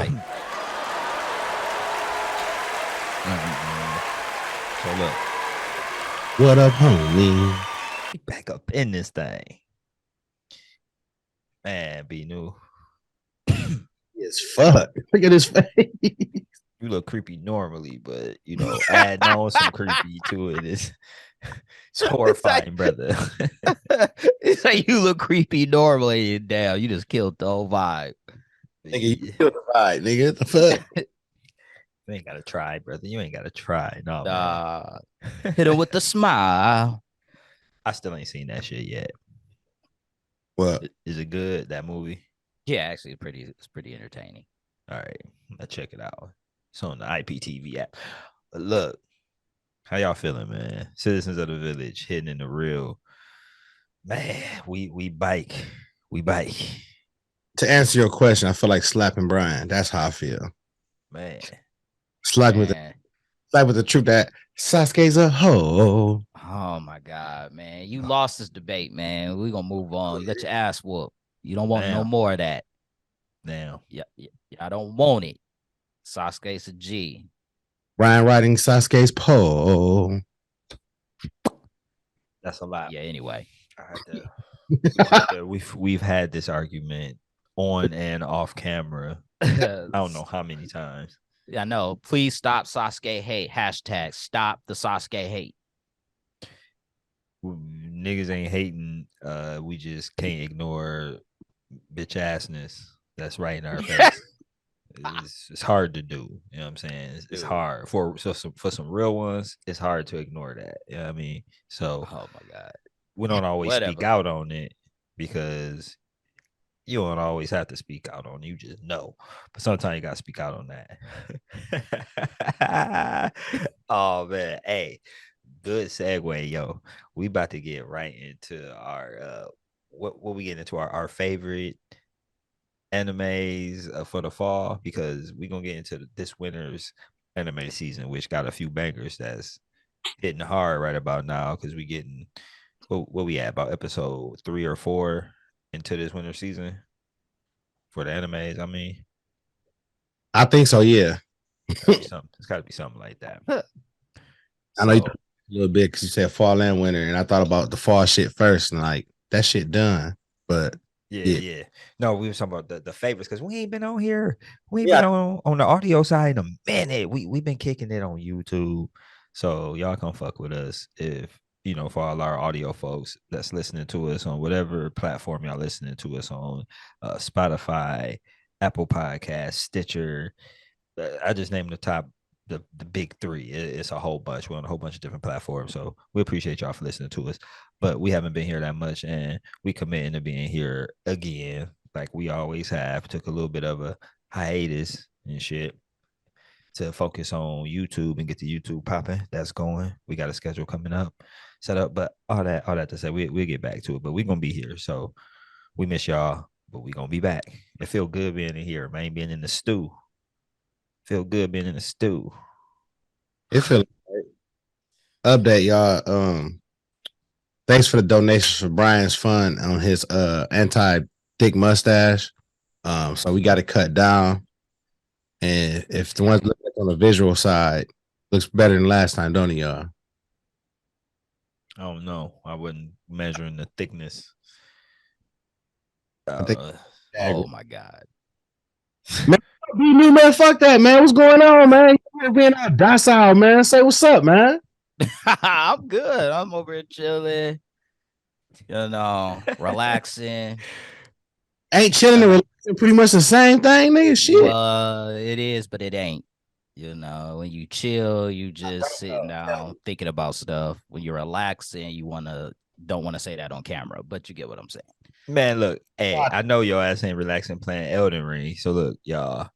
Right. So look, What up, homie? we back up in this thing. Man, be new. It's fuck. Look at his face. You look creepy normally, but you know, adding on some creepy to it is it's horrifying, brother. It's like you look creepy normally, and damn, you just killed the whole vibe. Nigga, you killed the vibe, nigga. The fuck? You ain't gotta try, brother. You ain't gotta try. No, man. Hit him with the smile. I still ain't seen that shit yet. What? Is it good, that movie? Yeah, actually, it's pretty entertaining. All right, let's check it out. It's on the IPTV app. But look, how y'all feeling, man? Citizens of the Village hitting in the real. Man, we bike. We bike. To answer your question, I feel like slapping Brian. That's how I feel. Man. Slap with the truth that Sasuke's a hoe. Oh my god, man. You lost this debate, man. We're gonna move on. You got your ass whooped. You don't want no more of that. Damn. Yeah, I don't want it. Sasuke's a G. Brian riding Sasuke's pole. That's a lot. Yeah, anyway. We've had this argument on and off camera. I don't know how many times. I know. Please stop Sasuke hate. Hashtag stop the Sasuke hate. Niggas ain't hating. We just can't ignore bitch assness that's right in our face. It's hard to do. You know what I'm saying? It's hard for some real ones. It's hard to ignore that. You know what I mean? So, oh my god, we don't always speak out on it because you don't always have to speak out on it. You just know, but sometimes you gotta speak out on that. Oh man, hey, good segue, yo. We about to get right into our what we get into our favorite animes for the fall, because we're gonna get into this winter's anime season, which got a few bangers that's hitting hard right about now, because we getting what we at, about episode 3 or 4 into this winter season for the animes. I mean, I think so. Yeah, it's got to be something like that. I know you a little bit because you said fall and winter, and I thought about the fall shit first, and like that shit done. But yeah. No, we were talking about the favorites because we ain't been on here. We ain't been on the audio side in a minute. We've been kicking it on YouTube, so y'all come fuck with us if. You know, for all our audio folks that's listening to us on whatever platform y'all listening to us on, Spotify, Apple Podcasts, Stitcher. I just named the big 3. It's a whole bunch. We're on a whole bunch of different platforms, so we appreciate y'all for listening to us. But we haven't been here that much, and we committing to being here again, like we always have. Took a little bit of a hiatus and shit to focus on YouTube and get the YouTube popping. That's going. We got a schedule coming up, set up, but all that to say, we'll get back to it. But we're gonna be here, so we miss y'all, but we gonna be back. It feel good being in here, man. Being in the stew. Feel good being in the stew. it feel like update y'all. Thanks for the donations for Brian's fund on his anti-dick mustache. So we got to cut down. And if the ones looking on the visual side, looks better than last time, don't it, y'all? I don't know. I wasn't measuring the thickness. Oh my god. Man, fuck that, man. What's going on, man? You're being all docile, man. Say what's up, man. I'm good. I'm over here chilling. You know, relaxing. Ain't chilling and relaxing pretty much the same thing, nigga? Shit. It is, but it ain't. You know, when you chill, you just sitting down thinking about stuff. When you're relaxing, you don't want to say that on camera, but you get what I'm saying. Man, look, hey, I know your ass ain't relaxing playing Elden Ring. So look, y'all,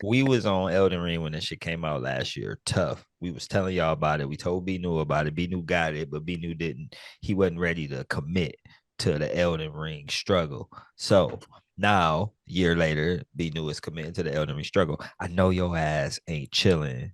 we was on Elden Ring when this shit came out last year. Tough. We was telling y'all about it. We told B New about it. B New got it, but B New didn't. He wasn't ready to commit to the Elden Ring struggle. So now, a year later, B New is committing to the Elden Ring struggle. I know your ass ain't chilling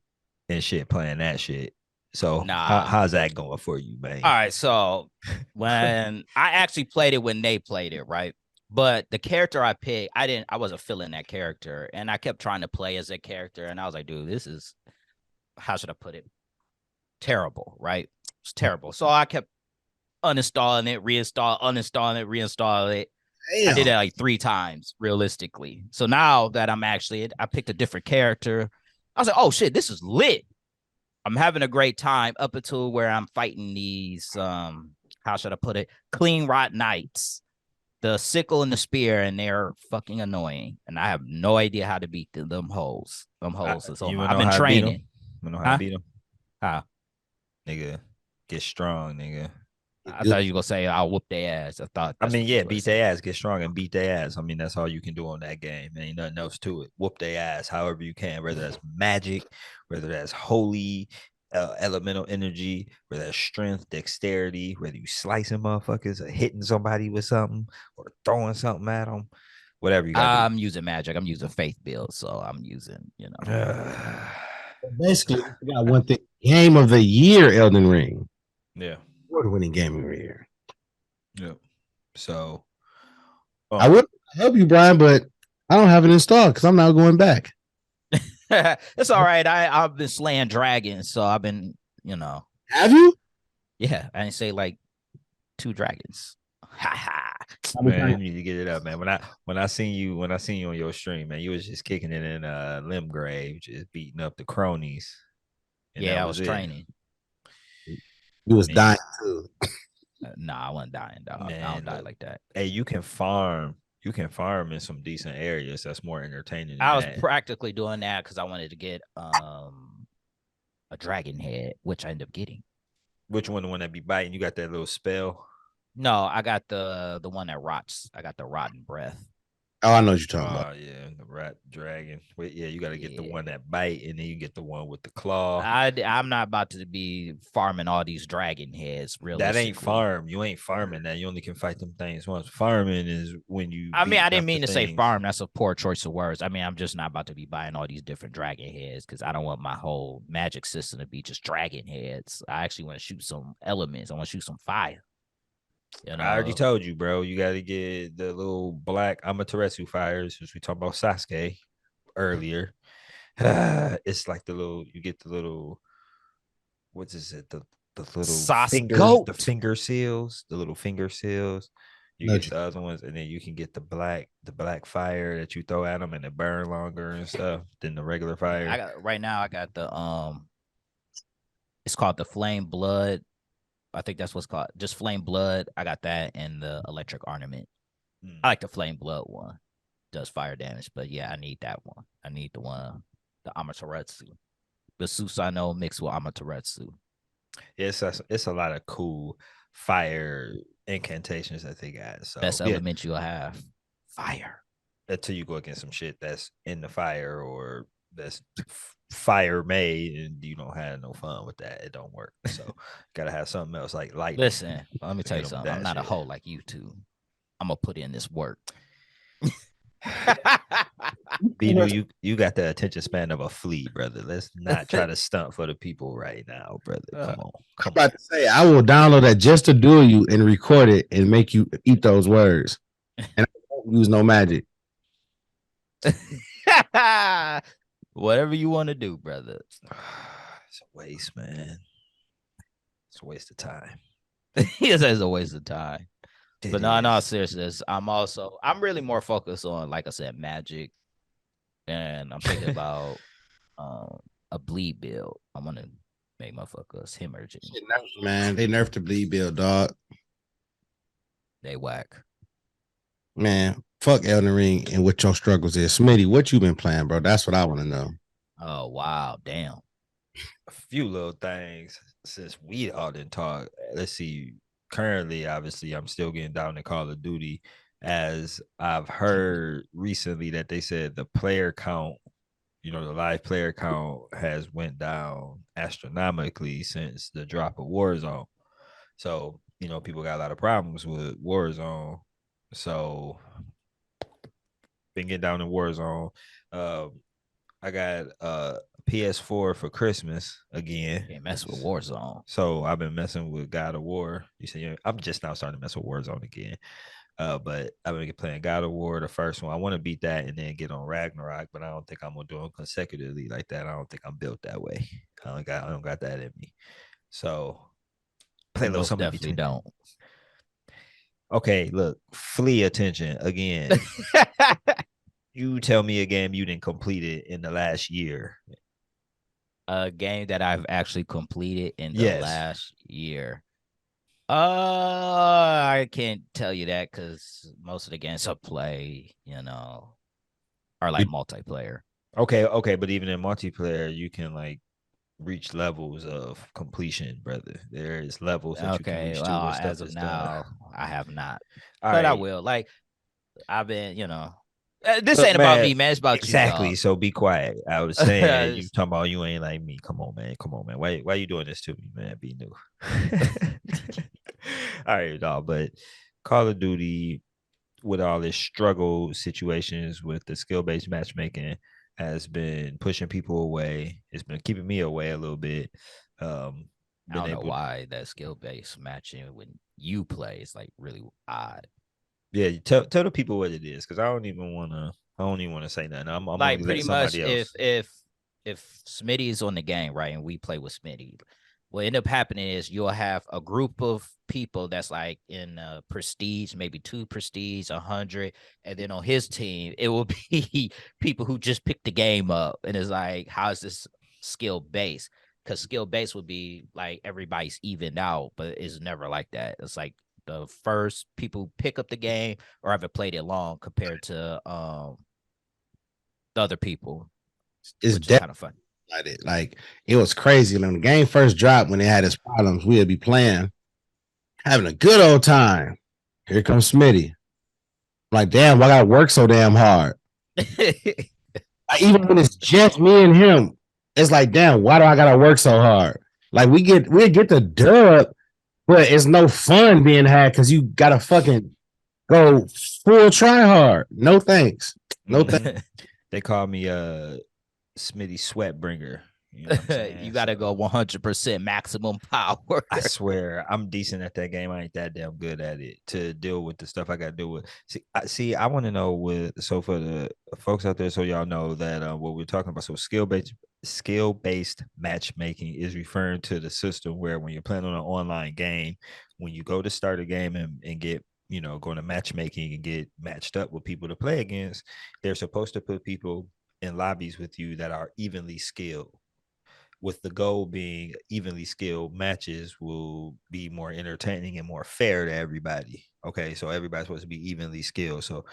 and shit playing that shit. So how's that going for you, man? All right. So when I actually played it when they played it, right? But the character I picked, I wasn't feeling that character, and I kept trying to play as that character, and I was like, dude, this is, how should I put it? Terrible, right? It's terrible. So I kept uninstalling it, uninstalling it, reinstalling it. I did Damn. it like 3 times realistically. So now that I picked a different character. I was like, oh shit, this is lit. I'm having a great time up until where I'm fighting these how should I put it? Clean rot knights. The sickle and the spear, and they're fucking annoying. And I have no idea how to beat them hoes. Them hoes. I've been training. You know how to beat them? How? Nigga, get strong, nigga. I thought you were gonna say I'll whoop their ass. Beat their ass, get strong and beat their ass. I mean, that's all you can do on that game. There ain't nothing else to it. Whoop their ass however you can, whether that's magic, whether that's holy elemental energy, whether that's strength, dexterity, whether you slicing motherfuckers or hitting somebody with something or throwing something at them, whatever you got. I'm using magic. I'm using faith build, so I'm using, Basically, we got one thing. Game of the year, Elden Ring. Yeah. Award-winning game of the year. Yeah. So I would help you, Brian, but I don't have it installed because I'm not going back. It's all right. I've been slaying dragons, so I've been, Have you? Yeah, I didn't say like 2 dragons. Ha ha. Man, you need to get it up, man. When I seen you on your stream, man, you was just kicking it in Limgrave, just beating up the cronies. Yeah, I was training. You was dying too. Nah, I wasn't dying, dog. Man, I don't die like that. Hey, you can farm in some decent areas. That's more entertaining. I was practically doing that because I wanted to get a dragon head, which I ended up getting. Which one? The one that be biting? You got that little spell? No, I got the one that rots. I got the rotten breath. Oh, I know what you're talking about. Oh yeah, the rat dragon. Wait, yeah, you got to get the one that bite, and then you get the one with the claw. I'm not about to be farming all these dragon heads. Really, that ain't farm. You ain't farming that. You only can fight them things once. Farming is when you. I mean, I didn't mean to say farm. That's a poor choice of words. I mean, I'm just not about to be buying all these different dragon heads because I don't want my whole magic system to be just dragon heads. I actually want to shoot some elements. I want to shoot some fire. I already told you, bro. You got to get the little black Amaterasu fires, which we talked about Sasuke earlier. It's like you get the little, what is it? The little finger seals, the little finger seals. You get the other ones, and then you can get the black fire that you throw at them, and it burn longer and stuff than the regular fire. I got the it's called the Flame Blood. I think that's what's called, just Flame Blood. I got that and the Electric Ornament. I like the Flame Blood one. Does fire damage, but yeah, I need that one. I need the one, the Amaterasu. The Susanoo mixed with Amaterasu. It's a lot of cool fire incantations that they got. So best element you'll have. Fire. Until you go against some shit that's in the fire or that's fire made, and you don't have no fun with that. It don't work. So gotta have something else like lightning. Listen, let me tell you something. I'm not a hoe like you two. I'm gonna put in this work. Beto, you got the attention span of a flea, brother. Let's not try to stunt for the people right now, brother. Come on. I'm about to say, I will download that just to duel you and record it and make you eat those words. And I won't use no magic. Whatever you want to do, brother. It's a waste, man. It's a waste of time. Yes, it's a waste of time. But no, seriousness. I'm really more focused on, like I said, magic. And I'm thinking about a bleed build. I want to make motherfuckers hemorrhaging. Man, they nerfed the bleed build, dog. They whack. Man, fuck Elden Ring and what your struggles is. Smitty, what you been playing, bro? That's what I want to know. Oh, wow. Damn. A few little things since we all didn't talk. Let's see. Currently, obviously, I'm still getting down to Call of Duty, as I've heard recently that they said the player count, the live player count has went down astronomically since the drop of Warzone. So, people got a lot of problems with Warzone. So, been getting down in Warzone. I got PS4 for Christmas again. Can't mess with Warzone. So I've been messing with God of War. You see, I'm just now starting to mess with Warzone again. But I've been playing God of War, the first one. I want to beat that and then get on Ragnarok, but I don't think I'm gonna do them consecutively like that. I don't think I'm built that way. I don't got that in me. So play a You little most something definitely between. don't. Okay, look, flee attention again. You tell me a game you didn't complete it in the last year. A game that I've actually completed in the Yes. last year. I can't tell you that because most of the games I play, are like multiplayer. Okay, but even in multiplayer, you can like reach levels of completion, brother. There is levels that you can Okay, reach to well, where stuff as of is done. now, I have not, All but I right. will. Like, I've been, this Look, ain't about man, me, man. It's about you, exactly. dog. So be quiet. I was saying you talking about you ain't like me. Come on, man. Come on, man. Why you doing this to me, man? Be new. All right, dog. But Call of Duty, with all its struggle situations with the skill-based matchmaking, has been pushing people away. It's been keeping me away a little bit. I don't know why that skill-based matching when you play is like really odd. Yeah, tell the people what it is, because I don't even want to say nothing. I'm Like gonna let pretty much somebody else. if Smitty is on the game, right, and we play with Smitty, what end up happening is you'll have a group of people that's like in prestige, maybe 2 prestige, 100, and then on his team it will be people who just picked the game up, and it's like, how is this skill based? Because skill based would be like everybody's evened out, but it's never like that. It's like the first people who pick up the game or haven't played it long compared to the other people, It's which is kind of fun. like it was crazy when the game first dropped. When it had its problems, we'd be playing, having a good old time. Here comes Smitty. Like, damn, why I gotta work so damn hard? Even when it's just me and him, it's like, damn, why do I gotta work so hard? Like we get the dub, but it's no fun being had because you gotta fucking go full try hard. No thanks. No thanks. They call me Smitty Sweatbringer. You know what I'm saying? You got to go 100% maximum power. I swear, I'm decent at that game. I ain't that damn good at it to deal with the stuff I got to deal with. I want to know so for the folks out there, so y'all know that what we're talking about. So skill based matchmaking is referring to the system where when you're playing on an online game, when you go to start a game and get going to matchmaking and get matched up with people to play against, they're supposed to put people in lobbies with you that are evenly skilled, with the goal being evenly skilled matches will be more entertaining and more fair to everybody. Okay, so everybody's supposed to be evenly skilled. So,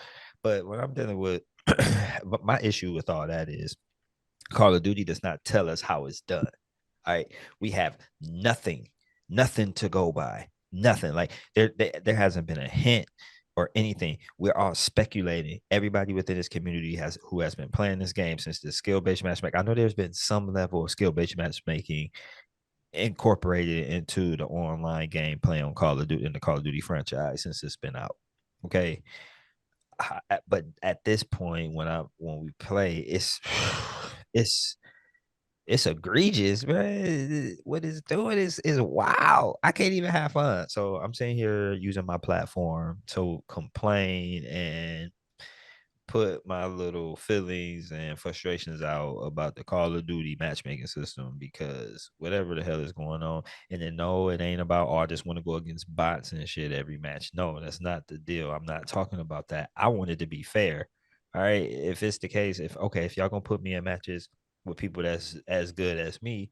but what I'm dealing with, my issue with all that is Call of Duty does not tell us how it's done. All right, we have nothing to go by. Nothing. Like there hasn't been a hint or anything. We're all speculating. Everybody within this community who has been playing this game since the skill-based matchmaking. I know there's been some level of skill-based matchmaking incorporated into the online game play on Call of Duty in the Call of Duty franchise since it's been out. Okay. But at this point, when we play, it's egregious, man. What it's doing is wow. I can't even have fun. So I'm sitting here using my platform to complain and put my little feelings and frustrations out about the Call of Duty matchmaking system, because whatever the hell is going on. And then no, it ain't about, I just want to go against bots and shit every match. No, that's not the deal. I'm not talking about that. I want it to be fair. All right. If it's the case, if y'all gonna put me in matches with people that's as good as me,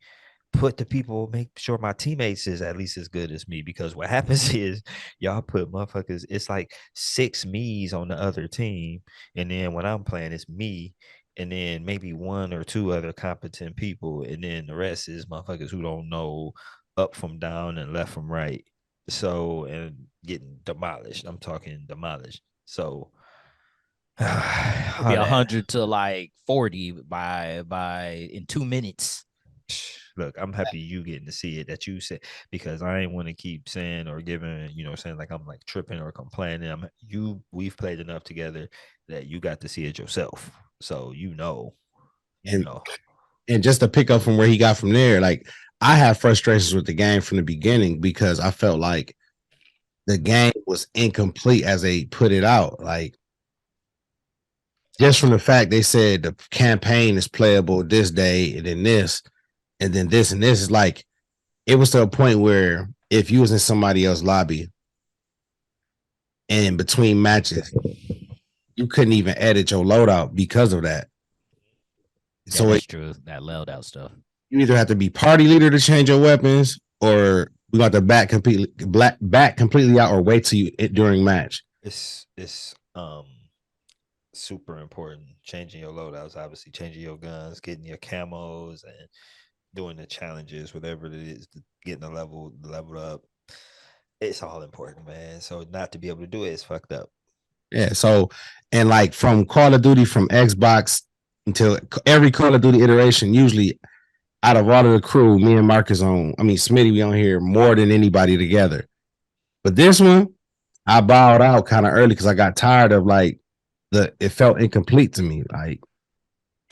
make sure my teammates is at least as good as me, because what happens is y'all put motherfuckers, it's like 6 me's on the other team, and then when I'm playing, it's me and then maybe 1 or 2 other competent people, and then the rest is motherfuckers who don't know up from down and left from right. So, and getting demolished. I'm talking demolished. So Be 100 to like 40 by in 2 minutes. Look, I'm happy you getting to see it, that you said, because I ain't want to keep saying or giving, saying like I'm like tripping or complaining. We've played enough together that you got to see it yourself. So and just to pick up from where he got from there, like I have frustrations with the game from the beginning because I felt like the game was incomplete as they put it out. Like, just from the fact they said the campaign is playable this day and then this and this is like, it was to a point where if you was in somebody else's lobby and in between matches, you couldn't even edit your loadout because of that. Yeah, So that's true. That loadout stuff. you either have to be party leader to change your weapons, or we got to back completely out, or wait till you during match. It's super important. Changing your loadouts, obviously changing your guns, getting your camos, and doing the challenges, whatever it is, getting the leveled up. It's all important, man. So not to be able to do it is fucked up. Yeah. So, and like from Call of Duty from Xbox until every Call of Duty iteration, usually out of all of the crew, me and Marcus Smitty, we on here more than anybody together. But this one, I bowed out kind of early because I got tired of like it felt incomplete to me. Like,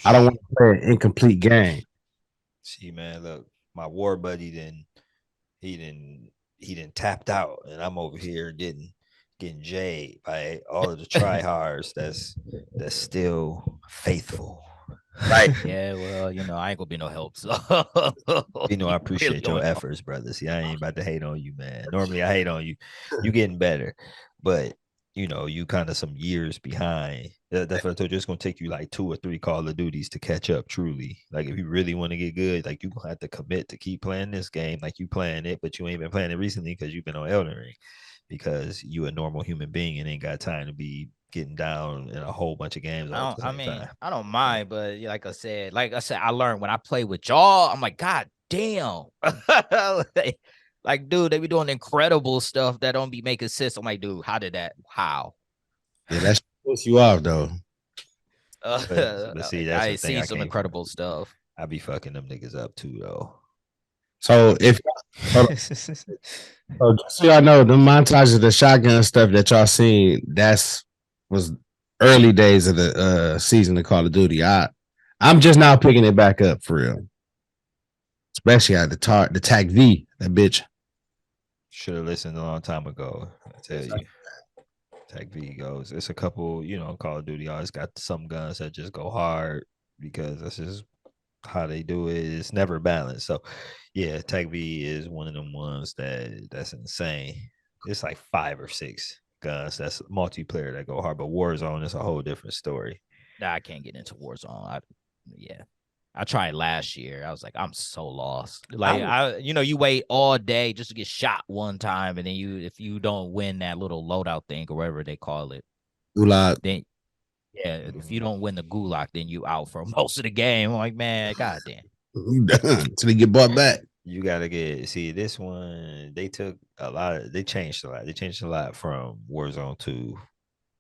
I don't want to play an incomplete game. See, man, look, my war buddy he didn't tapped out, and I'm over here getting jayed by all of the tryhards that's still faithful. Right. Yeah, well, I ain't gonna be no help. So I appreciate your efforts, brother. See, I ain't about to hate on you, man. Normally I hate on you. You getting better, but you kind of some years behind. That's what I told you. It's gonna take you like 2 or 3 Call of Duties to catch up. Truly, like if you really want to get good, like you gonna have to commit to keep playing this game, like you playing it, but you ain't been playing it recently because you've been on Elden Ring, because you a normal human being and ain't got time to be getting down in a whole bunch of games all at the same time. I don't mind, but like I said, I learned when I play with y'all, I'm like, God damn. Like, dude, they be doing incredible stuff that don't be making sense. I'm like, dude, how did that? How? Yeah, that puts you off though. But see, that's I the thing. see some incredible stuff. I be fucking them niggas up too, though. So so just so y'all know, the montage of the shotgun stuff that y'all seen, was early days of the season of Call of Duty. I'm just now picking it back up for real. Especially at the TAC V, that bitch. Should have listened a long time ago. I tell you. TAC V goes. It's a couple, Call of Duty always got some guns that just go hard because that's just how they do it. It's never balanced. So yeah, TAC V is one of them ones that's insane. It's like 5 or 6 guns that's multiplayer that go hard, but Warzone is a whole different story. Nah, I can't get into Warzone. I tried last year. I was like, I'm so lost. Like you wait all day just to get shot one time, and then if you don't win that little loadout thing or whatever they call it, Gulag. then if you don't win the gulag, then you out for most of the game. I'm like, man, goddamn. You done till they get bought back. You gotta see this one. They took a lot. They changed a lot. They changed a lot from Warzone 2,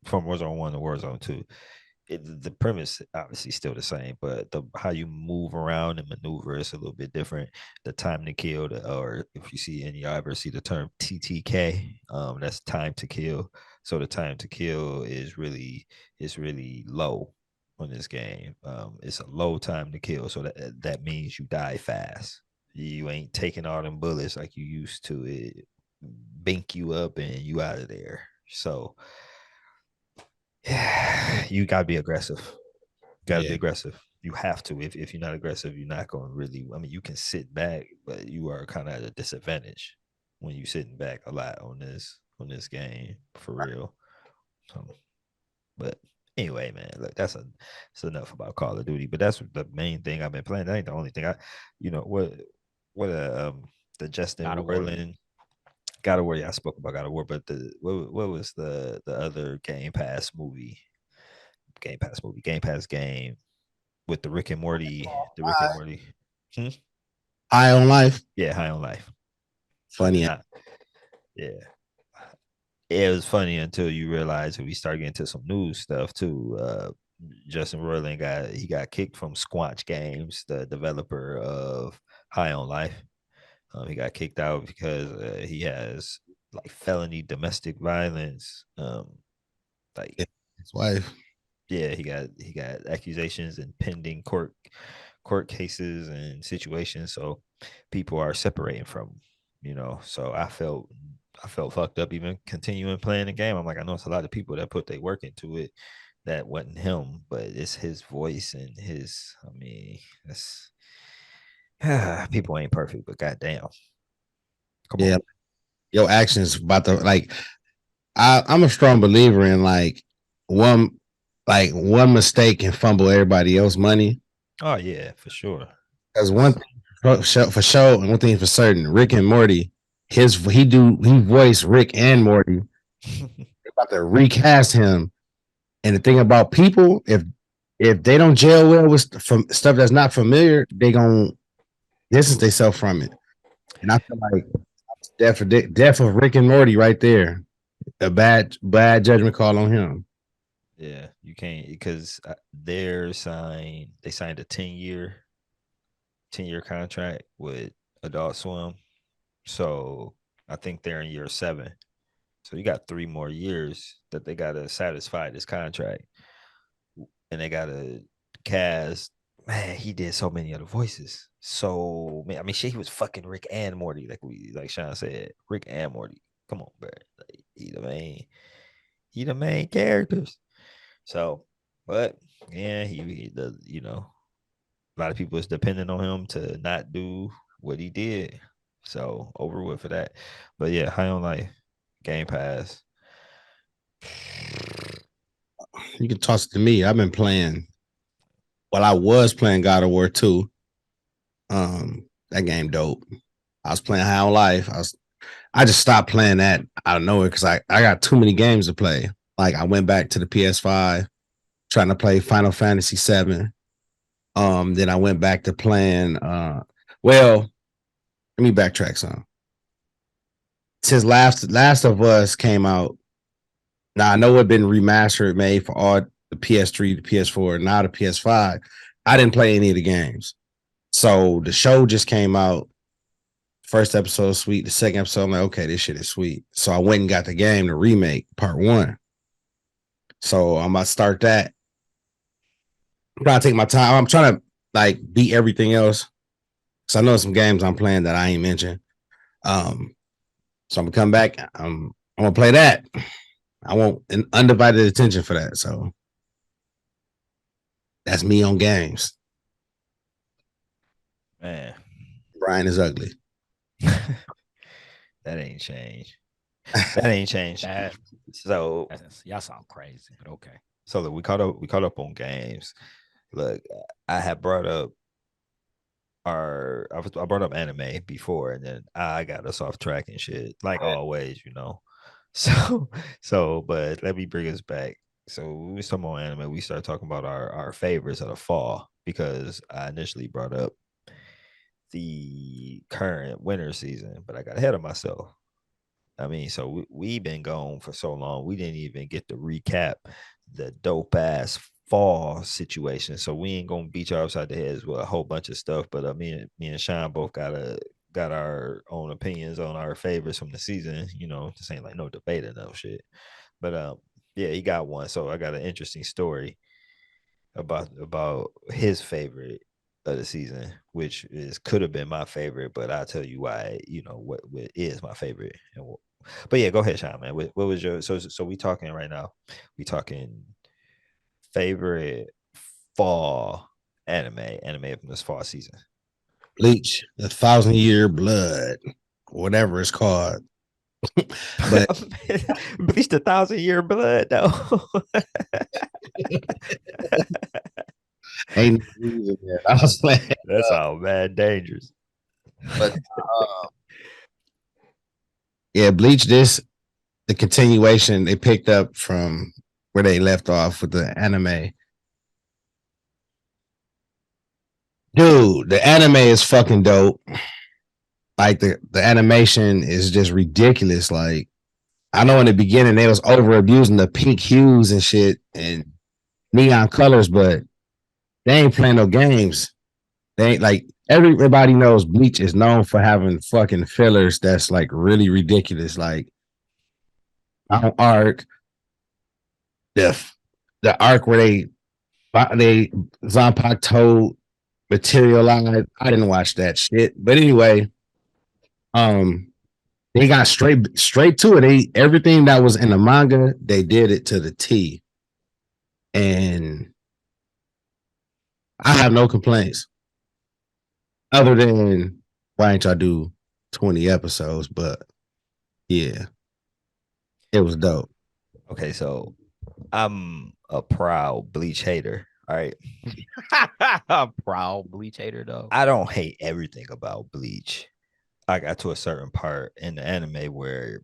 from Warzone 1 to Warzone 2. The premise obviously still the same, but how you move around and maneuver is a little bit different. The time to kill, or if you see any, y'all ever see the term TTK, that's time to kill. So the time to kill is really low on this game. It's a low time to kill, so that means you die fast. You ain't taking all them bullets like you used to. It bink you up and you out of there. So yeah, you gotta be aggressive. Gotta be aggressive. You have to. If you're not aggressive, you're not going to really. I mean, you can sit back, but you are kind of at a disadvantage when you sitting back a lot on this game for real. But anyway, man, look, that's enough about Call of Duty. But that's the main thing I've been playing. That ain't the only thing. The Justin Roiland God of War. Yeah, I spoke about God of War, but what was the other Game Pass movie? Game Pass game with the Rick and Morty. High on Life. Yeah, High on Life. Funny. Yeah. It was funny until you realize we start getting to some news stuff too. Justin Roiland got kicked from Squanch Games, the developer of High on Life. He got kicked out because he has like felony domestic violence. Like his wife. Yeah, he got accusations and pending court cases and situations. So people are separating from him, So I felt I felt fucked up even continuing playing the game. I'm like, I know it's a lot of people that put their work into it. That wasn't him, but it's his voice and his. I mean, that's people ain't perfect, but goddamn, come Yeah, on. your actions about to like. I'm a strong believer in one one mistake can fumble everybody else's money. Oh yeah, for sure. Because one thing for sure, and one thing for certain, Rick and Morty, he voiced Rick and Morty. They're about to recast him. And the thing about people, if they don't gel well with from stuff that's not familiar, they gonna distance themselves from it. And I feel like death of Rick and Morty right there. A bad judgment call on him. Yeah, you can't because they signed a 10-year contract with Adult Swim. So I think they're in year 7. So you got 3 more years that they gotta satisfy this contract. And they gotta cast. Man, he did so many other voices. So man, I mean shit, he was fucking Rick and Morty, like Sean said. Rick and Morty. Come on, bro. Like, he the main characters. So, but yeah, he does, a lot of people is depending on him to not do what he did. So over with for that. But yeah, High on Life, Game Pass. You can toss it to me. I've been playing. Well, I was playing God of War 2. That game dope. I was playing High on Life. I just stopped playing that out of nowhere because I got too many games to play. Like I went back to the PS5 trying to play Final Fantasy 7. Then I went back to playing let me backtrack some. Since Last of Us came out, now I know it's been remastered, made for all the PS3, the PS4, now the PS5. I didn't play any of the games. So the show just came out. First episode was sweet. The second episode, I'm like, okay, this shit is sweet. So I went and got the game, the remake, part 1. So I'm about to start that. I'm trying to take my time. I'm trying to beat everything else. Cause I know some games I'm playing that I ain't mentioned. So I'm gonna come back. I'm gonna play that. I want an undivided attention for that. So that's me on games. Man. Brian is ugly. That ain't changed. That ain't changed. So y'all sound crazy, but okay. So look, we caught up on games. Look, I had brought up I brought up anime before, and then I got us off track and shit, like always, So, but let me bring us back. So we was talking about anime. We started talking about our favorites of the fall because I initially brought up the current winter season, but I got ahead of myself. I mean, so we've been gone for so long, we didn't even get to recap the dope ass fall situation. So we ain't gonna beat you upside the heads with a whole bunch of stuff. But me and Sean both got our own opinions on our favorites from the season. This ain't like no debate or no shit. But yeah, he got one. So I got an interesting story about his favorite of the season, which could have been my favorite, but I'll tell you why. What is my favorite. But yeah, go ahead, Sean, man. What was your so we talking right now? We talking favorite fall anime from this fall season. Bleach, the 1,000-Year Blood, whatever it's called. But Bleach, the 1,000-Year Blood, though. Ain't no reason there. I was like, that's all mad dangerous. But yeah, Bleach. The continuation they picked up from where they left off with the anime. Dude, the anime is fucking dope. Like the animation is just ridiculous. Like I know in the beginning they was over abusing the pink hues and shit and neon colors, but they ain't playing no games. They ain't like everybody knows Bleach is known for having fucking fillers that's like really ridiculous. Like arc, the arc where they Zanpakuto told materialized. I didn't watch that shit, but anyway, They got straight to it. Everything that was in the manga, they did it to the T. And I have no complaints. Other than why ain't y'all do 20 episodes? But yeah, it was dope. Okay, so I'm a proud Bleach hater. All right. Proud Bleach hater though. I don't hate everything about Bleach. I got to a certain part in the anime where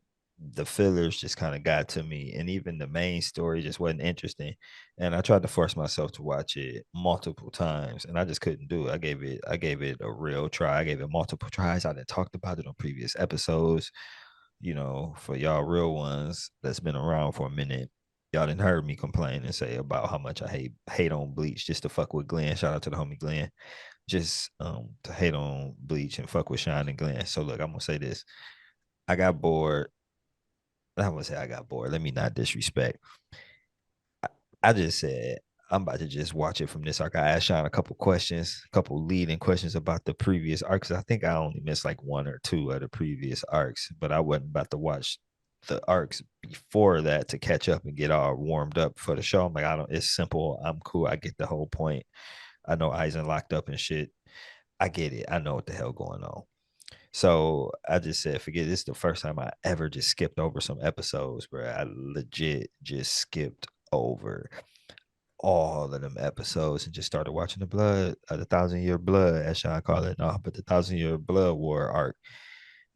the fillers just kind of got to me, and even the main story just wasn't interesting. And I tried to force myself to watch it multiple times, and I just couldn't do it. I gave it a real try. I gave it multiple tries. I didn't talked about it on previous episodes. You know, for y'all real ones that's been around for a minute, y'all didn't heard me complain and say about how much I hate on Bleach just to fuck with Glenn. Shout out to the homie Glenn. Just to hate on Bleach and fuck with Shine and Glenn. So look, I'm gonna say this. I got bored. I'm gonna say I got bored. Let me not disrespect. I just said I'm about to just watch it from this arc. I asked Sean a couple questions, a couple leading questions about the previous arcs. I think I only missed like one or two of the previous arcs, but I wasn't about to watch the arcs before that to catch up and get all warmed up for the show. I'm like, I don't. It's simple. I'm cool. I get the whole point. I know Eisen locked up and shit. I get it. I know what the hell going on. So I just said, forget this. Is the first time I ever just skipped over some episodes, bro. I legit just skipped over all of them episodes and just started watching the 1,000 Year Blood, as Sean call it. No, but the 1,000 Year Blood War arc,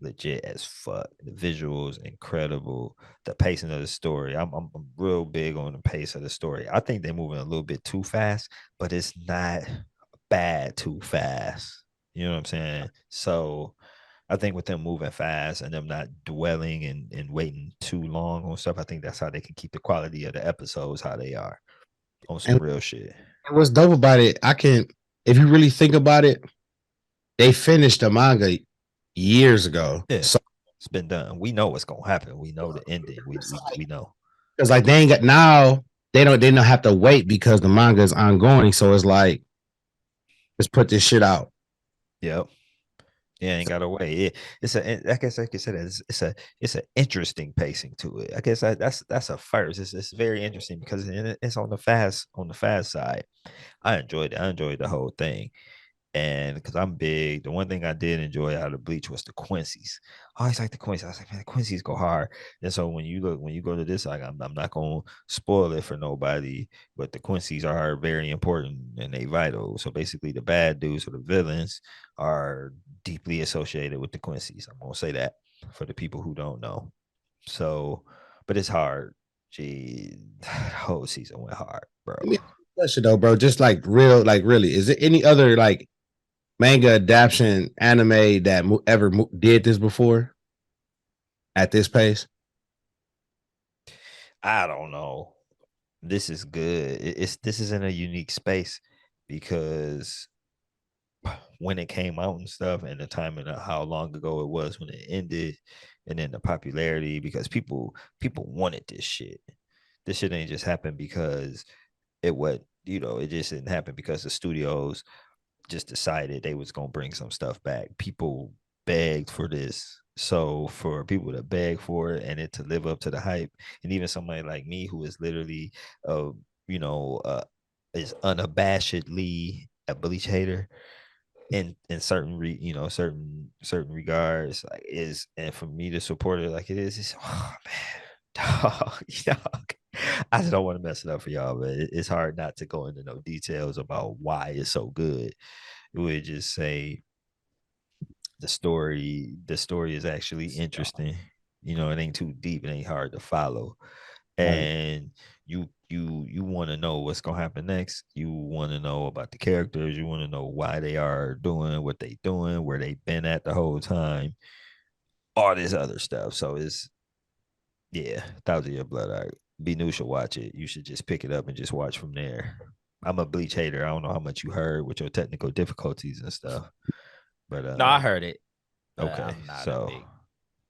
legit as fuck. The visuals incredible. The pacing of the story. I'm real big on the pace of the story. I think they're moving a little bit too fast, but it's not bad too fast. You know what I'm saying? So I think with them moving fast and them not dwelling and waiting too long on stuff, I think that's how they can keep the quality of the episodes how they are on some And real shit. what's dope about it, if you really think about it, they finished the manga years ago. Yeah, So it's been done. We know what's gonna happen. We know the ending. We know. because like they ain't got now they don't have to wait because the manga is ongoing. So it's like let's put this shit out. Yep. Yeah, ain't gotta wait. It's I guess I could say that it's an interesting pacing to it. I guess that's a first. It's very interesting because it's on the fast side. I enjoyed it. I enjoyed the whole thing. And because I'm big, the one thing I did enjoy out of Bleach was the Quincy's. I always like the Quincy's. I was like, man, the Quincy's go hard. And so when you go to this, like, I'm not gonna spoil it for nobody, but the Quincy's are very important and they vital. So basically, the bad dudes or the villains are deeply associated with the Quincy's. I'm gonna say that for the people who don't know. So, but it's hard. Gee, the whole season went hard, bro. Question though, bro. Just like real, like really, is there any other like manga adaptation anime that did this before at this pace? I don't know. This is good. This is in a unique space because when it came out and stuff, and the timing of how long ago it was when it ended, and then the popularity because people wanted this shit. This shit ain't just happened because it just didn't happen because the studios just decided they was gonna bring some stuff back. People begged for this. So for people to beg for it and it to live up to the hype, and even somebody like me who is literally you know, is unabashedly a Bleach hater in certain regards, like is and for me to support it like it is, it's oh man, dog, I just don't want to mess it up for y'all, but it's hard not to go into no details about why it's so good. It would just say the story is actually interesting. You know, it ain't too deep, it ain't hard to follow. Right. And you want to know what's gonna happen next. You want to know about the characters, you want to know why they are doing what they doing, where they've been at the whole time, all this other stuff. So it's yeah, 1,000 Year Blood Art. Be new should watch it. You should just pick it up and just watch from there. I'm a Bleach hater. I don't know how much you heard with your technical difficulties and stuff. But No, I heard it. But okay, so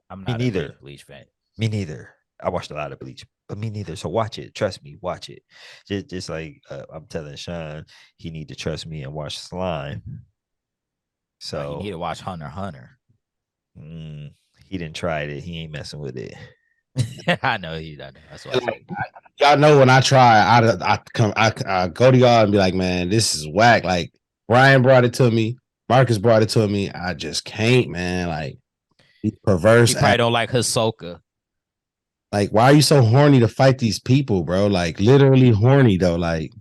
I'm me not a neither. big Bleach fan. Me neither. I watched a lot of Bleach, but me neither. So watch it. Trust me. Watch it. Just like I'm telling Sean, he need to trust me and watch Slime. You need So to watch Hunter x Hunter. mm, He didn't try it. He ain't messing with it. I know he doesn't. That's why I said. Y'all know when I try, I go to y'all and be like, man, this is whack. Like Brian brought it to me, Marcus brought it to me. I just can't, man. Like these perverse. He probably don't like Hisoka. Like, why are you so horny to fight these people, bro? Like literally horny though. Like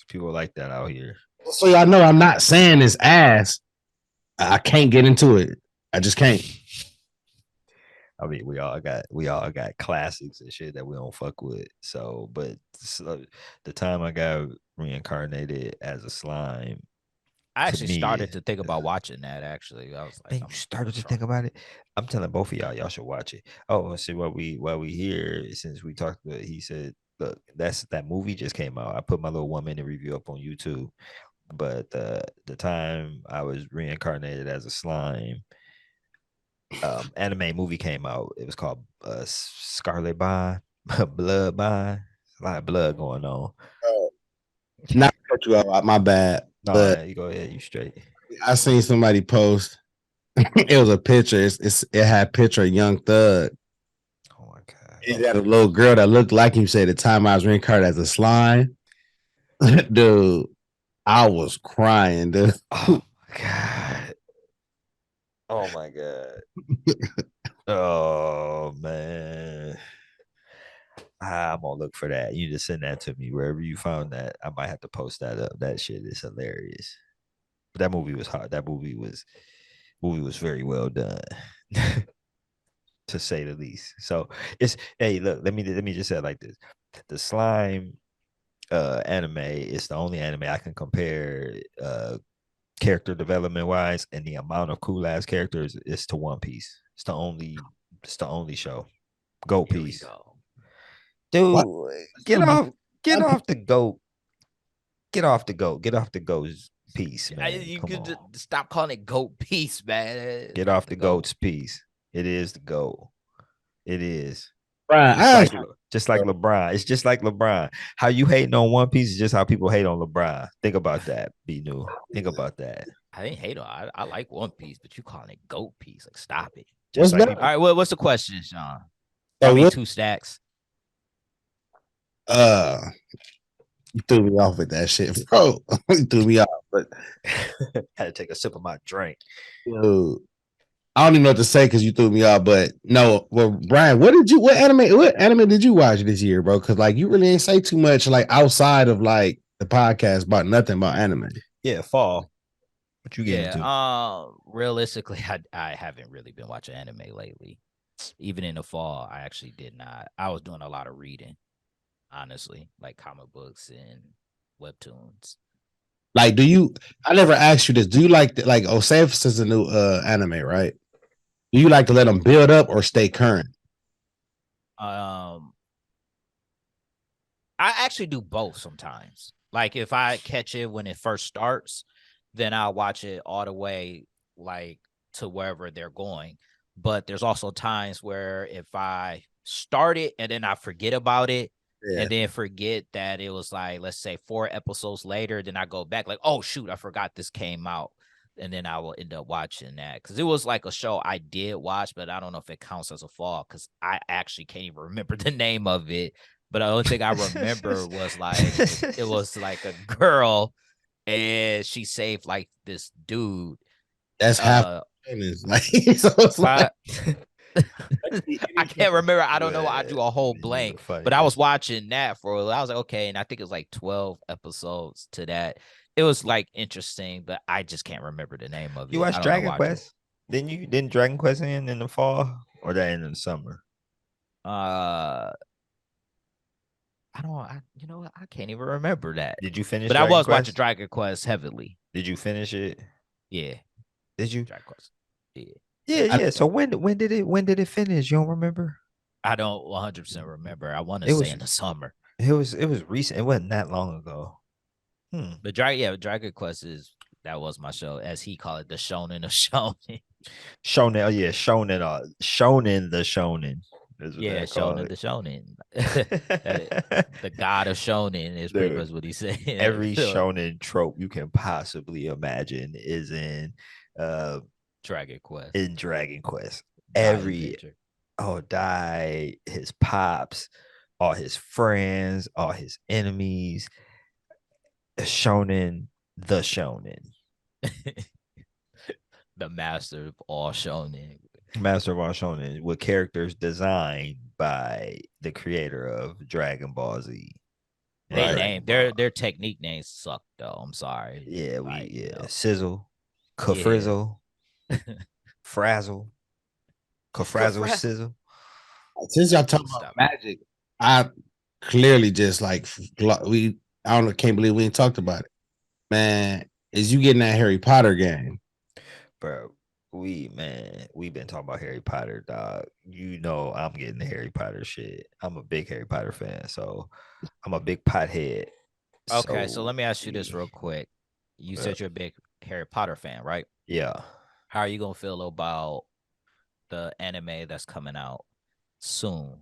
people like that out here. So y'all know I'm not saying this ass. I can't get into it. I just can't. I mean, we all got classics and shit that we don't fuck with. So, but the time I got reincarnated as a slime, I actually started to think about watching that. Actually, I was like, you started to think about it. I'm telling both of y'all should watch it. Oh, see while we here, since we talked, he said, look, that movie just came out. I put my little 1 minute review up on YouTube. But the time I was reincarnated as a slime, anime movie came out. It was called Scarlet Bond, Blood Bond. A lot of blood going on. Not to cut you out, my bad. No, but you go ahead. You straight. I seen somebody post. It was a picture. It had a picture of Young Thug. Oh my god! It had a little girl that looked like him. Said the time I was reincarnated as a slime, dude. I was crying, dude. Oh my god! Oh my god! Oh man! I'm gonna look for that. You just send that to me wherever you found that. I might have to post that up. That shit is hilarious. But that movie was hard. That movie was very well done, to say the least. So it's look. Let me just say it like this: the slime anime is the only anime I can compare character development wise, and the amount of cool ass characters is to One Piece. It's the only show. Goat Piece. Dude, what? Get off the goat. Get off the goat's piece, man. You could just stop calling it goat piece, man. Get off the goat's piece. It is the goat. It is. Right. Just like LeBron. It's just like LeBron. How you hating on One Piece is just how people hate on LeBron. Think about that, B New. Think about that. I didn't hate on. I like One Piece, but you calling it goat piece? Like, stop it. Just like all right. What's the question, Sean? I mean, 2 stacks. You threw me off with that shit, bro. You threw me off, but had to take a sip of my drink. Dude, I don't even know what to say because you threw me off. But no, well, Brian, what anime did you watch this year, bro? Because like you really ain't say too much like outside of like the podcast about nothing about anime. Yeah, fall. What you getting into? Realistically, I haven't really been watching anime lately. Even in the fall, I actually did not. I was doing a lot of reading, honestly, like comic books and webtoons. Like, I never asked you this. Do you like say if this is a new anime, right? Do you like to let them build up or stay current? I actually do both sometimes. Like if I catch it when it first starts, then I'll watch it all the way like to wherever they're going. But there's also times where if I start it and then I forget about it, and then forget that it was like, let's say 4 episodes later, then I go back like, oh shoot, I forgot this came out. And then I will end up watching that. Cause it was like a show I did watch, but I don't know if it counts as a fall because I actually can't even remember the name of it. But the only thing I remember was like it was like a girl and she saved like this dude. That's half like so it's like I can't remember. I don't know. I drew a whole blank, but I was watching that for a while. I was like, okay. And I think it was like 12 episodes to that. It was like interesting, but I just can't remember the name of it. You watched Dragon Quest? Didn't Dragon Quest end in the fall or that end in the summer? I can't even remember that. Did you finish? But I was watching Dragon Quest heavily. Did you finish it? Yeah. Did you? Dragon Quest. Yeah. Yeah. So when did it finish? You don't remember? I don't 100% remember. I want to say in the summer. It was recent. It wasn't that long ago. But Dragon Quest that was my show, as he called it, the shonen of shonen. Shonen, yeah, shonen, shonen the shonen. Yeah, shonen the shonen. The god of shonen is pretty much what he said. Every shonen trope you can possibly imagine is in Dragon Quest. in Dragon Quest. Dying picture. Died, his pops, all his friends, all his enemies. Shonen, the Shonen. The master of all shonen. Master of all Shonen with characters designed by the creator of Dragon Ball Z. They Right. name their technique names suck though. I'm sorry. Yeah, Like, you know. Sizzle, Kafrizzle, Frazzle, Kafrazzle, Sizzle. Since y'all talking about magic, I clearly just like I don't know, can't believe we ain't talked about it. Man, is you getting that Harry Potter game? Bro, we've been talking about Harry Potter, dog. You know I'm getting the Harry Potter shit. I'm a big Harry Potter fan, so I'm a big pothead. Okay, so let me ask you this real quick. You said you're a big Harry Potter fan, right? Yeah. How are you gonna feel about the anime that's coming out soon?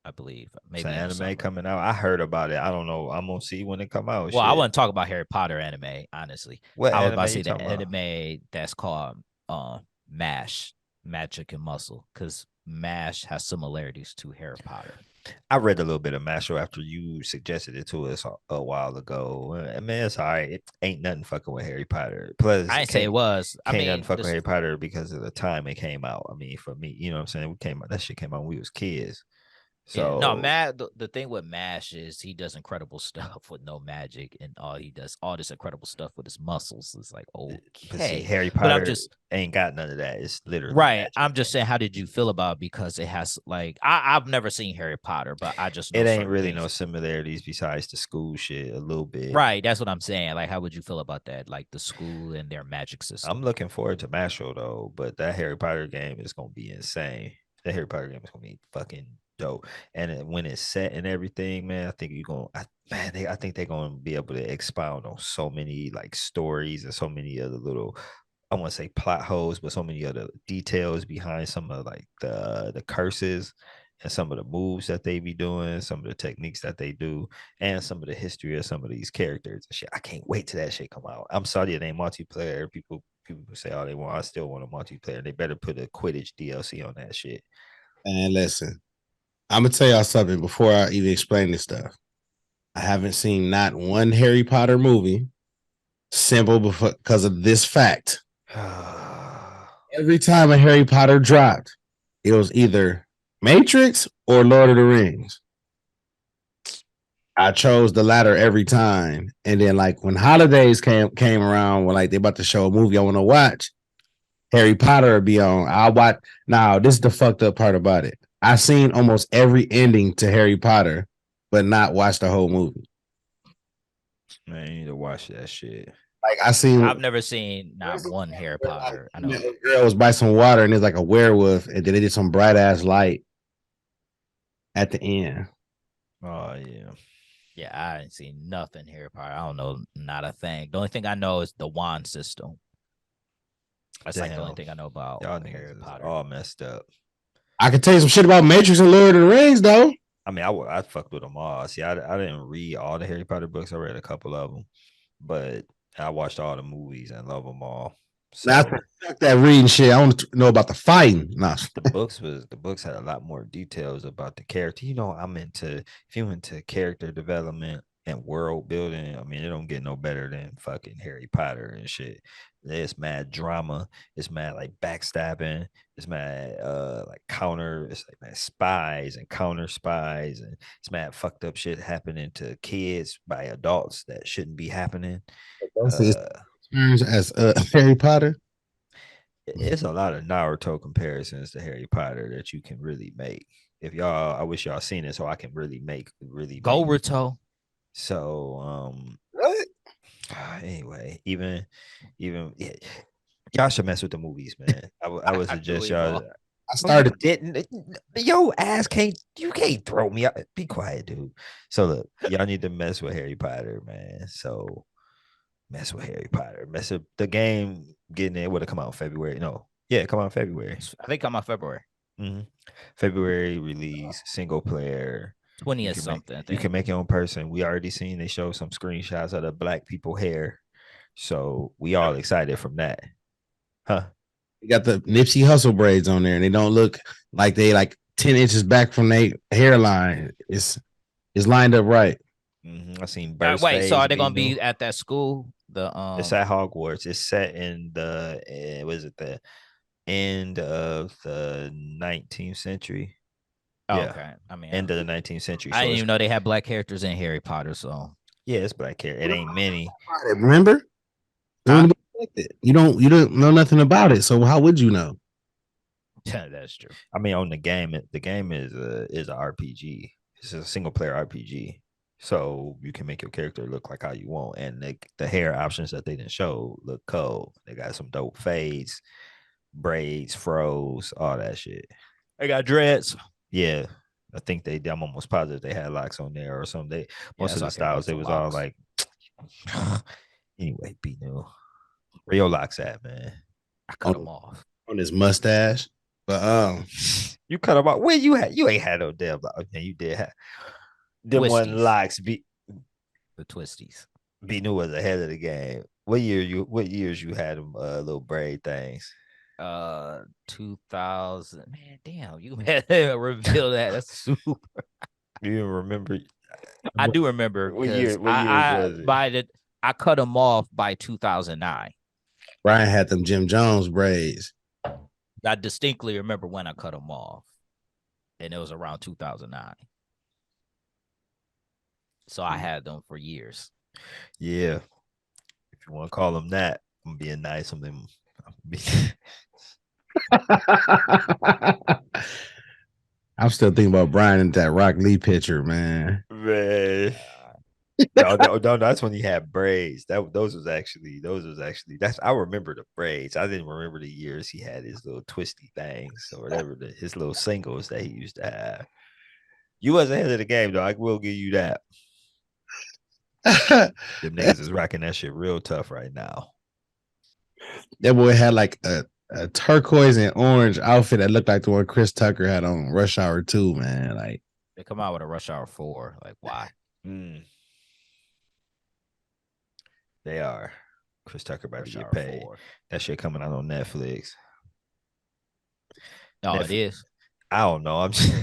I believe maybe anime coming out. I heard about it. I don't know. I'm gonna see when it come out. Well, I wouldn't talk about Harry Potter anime, honestly. What I was anime about to you say the talking about? anime that's called MASH, Magic and Muscle, because MASH has similarities to Harry Potter. I read a little bit of Mashle after you suggested it to us a while ago. I mean, it's all right. It ain't nothing fucking with Harry Potter. Plus, I didn't say it was. I mean, nothing fucking with Harry Potter because of the time it came out. I mean, for me, you know what I'm saying? That shit came out when we was kids. So no, Matt. The thing with Mash is he does incredible stuff with no magic, and he does all this incredible stuff with his muscles. It's like, okay, Harry Potter but I'm just ain't got none of that. It's literally right. magic. I'm just saying, how did you feel about it? Because it has like I've never seen Harry Potter, but I just know it ain't really no things. similarities besides the school shit a little bit. Right, that's what I'm saying. Like, how would you feel about that? Like the school and their magic system. I'm looking forward to Mashle though, but that Harry Potter game is gonna be insane. That Harry Potter game is gonna be fucking dope. And when it's set and everything, man, I think you're gonna I think they're gonna be able to expound on so many like stories and so many other little, I want to say plot holes, but so many other details behind some of like the curses and some of the moves that they be doing, some of the techniques that they do, and some of the history of some of these characters and shit. I can't wait till that shit come out. I'm sorry it ain't multiplayer. People say all they want. I still want a multiplayer. They better put a Quidditch DLC on that shit. And listen, I'm gonna tell y'all something before I even explain this stuff. I haven't seen not one Harry Potter movie simple because of this fact. Every time a Harry Potter dropped, it was either Matrix or Lord of the Rings. I chose the latter every time. And then like when holidays came around, when like they about to show a movie I want to watch, Harry Potter would be on. I'll watch. Now, this is the fucked up part about it. I've seen almost every ending to Harry Potter, but not watch the whole movie. Man, you need to watch that shit. Like I've never seen not one Harry Potter. I know a girl was by some water and there's like a werewolf, and then they did some bright ass light at the end. Oh yeah. Yeah, I ain't seen nothing Harry Potter. I don't know, not a thing. The only thing I know is the wand system. That's like the only thing I know about Harry Potter. All messed up. I can tell you some shit about Matrix and Lord of the Rings, though. I mean, I fucked with them all. See, I didn't read all the Harry Potter books. I read a couple of them, but I watched all the movies and love them all. So fuck that reading shit. I want to know about the fighting. Nah. The books had a lot more details about the character. You know, if you into character development and world building, I mean, it don't get no better than fucking Harry Potter and shit. It's mad drama. It's mad like backstabbing. It's mad like counter. It's like mad spies and counter spies, and it's mad fucked up shit happening to kids by adults that shouldn't be happening. As Harry Potter. It's a lot of Naruto comparisons to Harry Potter that you can really make. If y'all, I wish y'all seen it so I can really Go Rito. So what? Anyway, even yeah, y'all should mess with the movies, man. I would suggest y'all. I started didn't yo ass can't throw me out. Be quiet, dude. So look, y'all need to mess with Harry Potter, man. So mess with Harry Potter. Mess up the game. Getting it would have come out in February. No, yeah, come out in February. I think come out February. Mm-hmm. February release, single player. 20th something. You can make your own person. We already seen they show some screenshots of the black people hair. So we all excited from that. Huh? You got the Nipsey Hussle braids on there, and they don't look like they like 10 inches back from their hairline. It's lined up right. I seen Burst Wait, so Phase are they gonna new. be at that school? It's at Hogwarts. It's set in the was it the end of the 19th century? Yeah, okay. I mean, end of the 19th century. I So didn't it's, even know they had black characters in Harry Potter. So yeah, it's black hair. It ain't many. Remember? Huh? You don't know nothing about it, so how would you know? That's true. I mean, on the game is a RPG. It's a single player RPG. So you can make your character look like how you want, and the hair options that they didn't show look cold. They got some dope fades, braids, froze, all that shit. They got dreads. Yeah, I think I'm almost positive they had locks on there or something. Most of the styles they was all like. Anyway, be new. Where your locks at, man? I cut them off on his mustache, but you cut them off. Where you ain't had no damn lock. Okay, you did have them one locks. Be the twisties. Be new was ahead of the game. What years you had them little braid things? 2000. Man, damn, you had to reveal that. That's super. You even remember? I do remember. What year was it? I cut them off by 2009. Brian had them Jim Jones braids. I distinctly remember when I cut them off, and it was around 2009. So I had them for years. Yeah, if you want to call them that, I'm being nice. I'm still thinking about Brian and that Rock Lee picture, man. Man. No, that's when he had braids. Those was actually I remember the braids. I didn't remember the years he had his little twisty things or whatever his little singles that he used to have. You was ahead of the game though. I will give you that. Them niggas is rocking that shit real tough right now. That boy had like a turquoise and orange outfit that looked like the one Chris Tucker had on Rush Hour 2, man. Like they come out with a Rush Hour 4. Like, why? They are. Chris Tucker about to get paid. 4. That shit coming out on Netflix. No, Netflix. It is. I don't know. I'm just you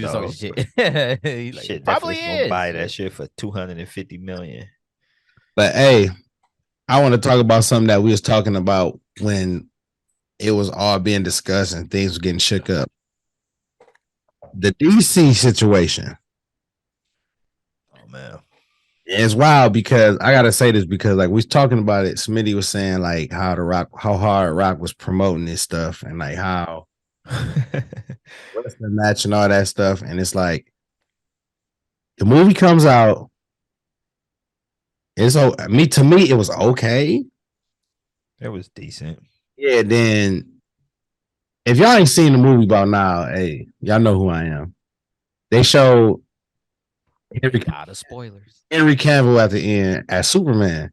just talking shit. Like, shit, probably Netflix gonna buy that shit for $250 million. But hey, I want to talk about something that we was talking about when it was all being discussed and things were getting shook up. The DC situation. Oh man. It's wild because I gotta say this because like we was talking about it. Smitty was saying like how hard Rock was promoting this stuff and like how what's the match and all that stuff. And it's like the movie comes out. To me, it was okay. It was decent. Yeah, then if y'all ain't seen the movie by now, hey, y'all know who I am. They showed out of spoilers. Henry Cavill at the end as Superman,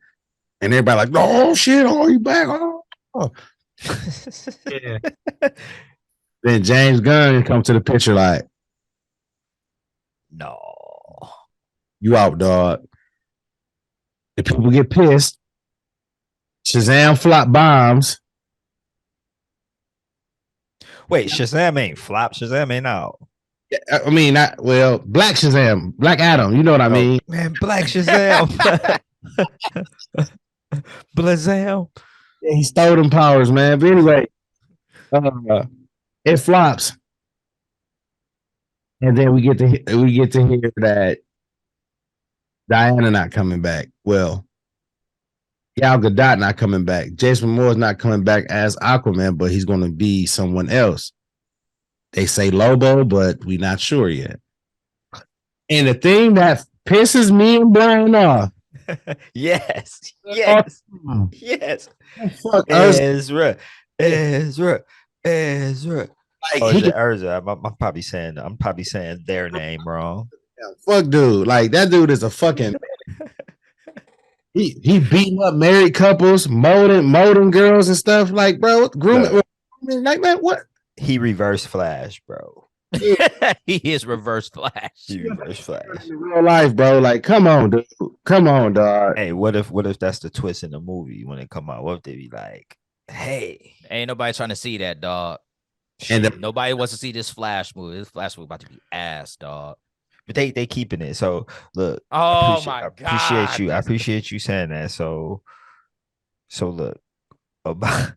and everybody like, "Oh shit, oh you back?" Oh. Yeah. Then James Gunn come to the picture like, "No, you out, dog." The people get pissed. Shazam flop bombs. Wait, Shazam ain't flop. Shazam ain't out. I mean, Black Shazam, Black Adam. You know what I mean? Man, Black Shazam. Blazam. Yeah, he stole them powers, man. But anyway, it flops, and then we get to hear that Diana not coming back. Well, Gal Gadot not coming back. Jason Moore's not coming back as Aquaman, but he's going to be someone else. They say Lobo, but we're not sure yet. And the thing that pisses me and Brian off. yes. Fuck Ezra. Like, Ezra? I'm probably saying their name wrong. Fuck dude. Like that dude is a fucking he beating up married couples, molding girls and stuff. Like, bro, grooming like man, what? He reverse Flash, bro. He is reverse Flash. In real life, bro. Like, come on, dude. Come on, dog. Hey, what if that's the twist in the movie when it come out? What if they be like, Hey, Ain't nobody trying to see that, dog. And Shit, nobody wants to see this Flash movie. This Flash movie about to be ass, dog. but they keeping it. So look, Oh my god. I appreciate you saying that. So look about.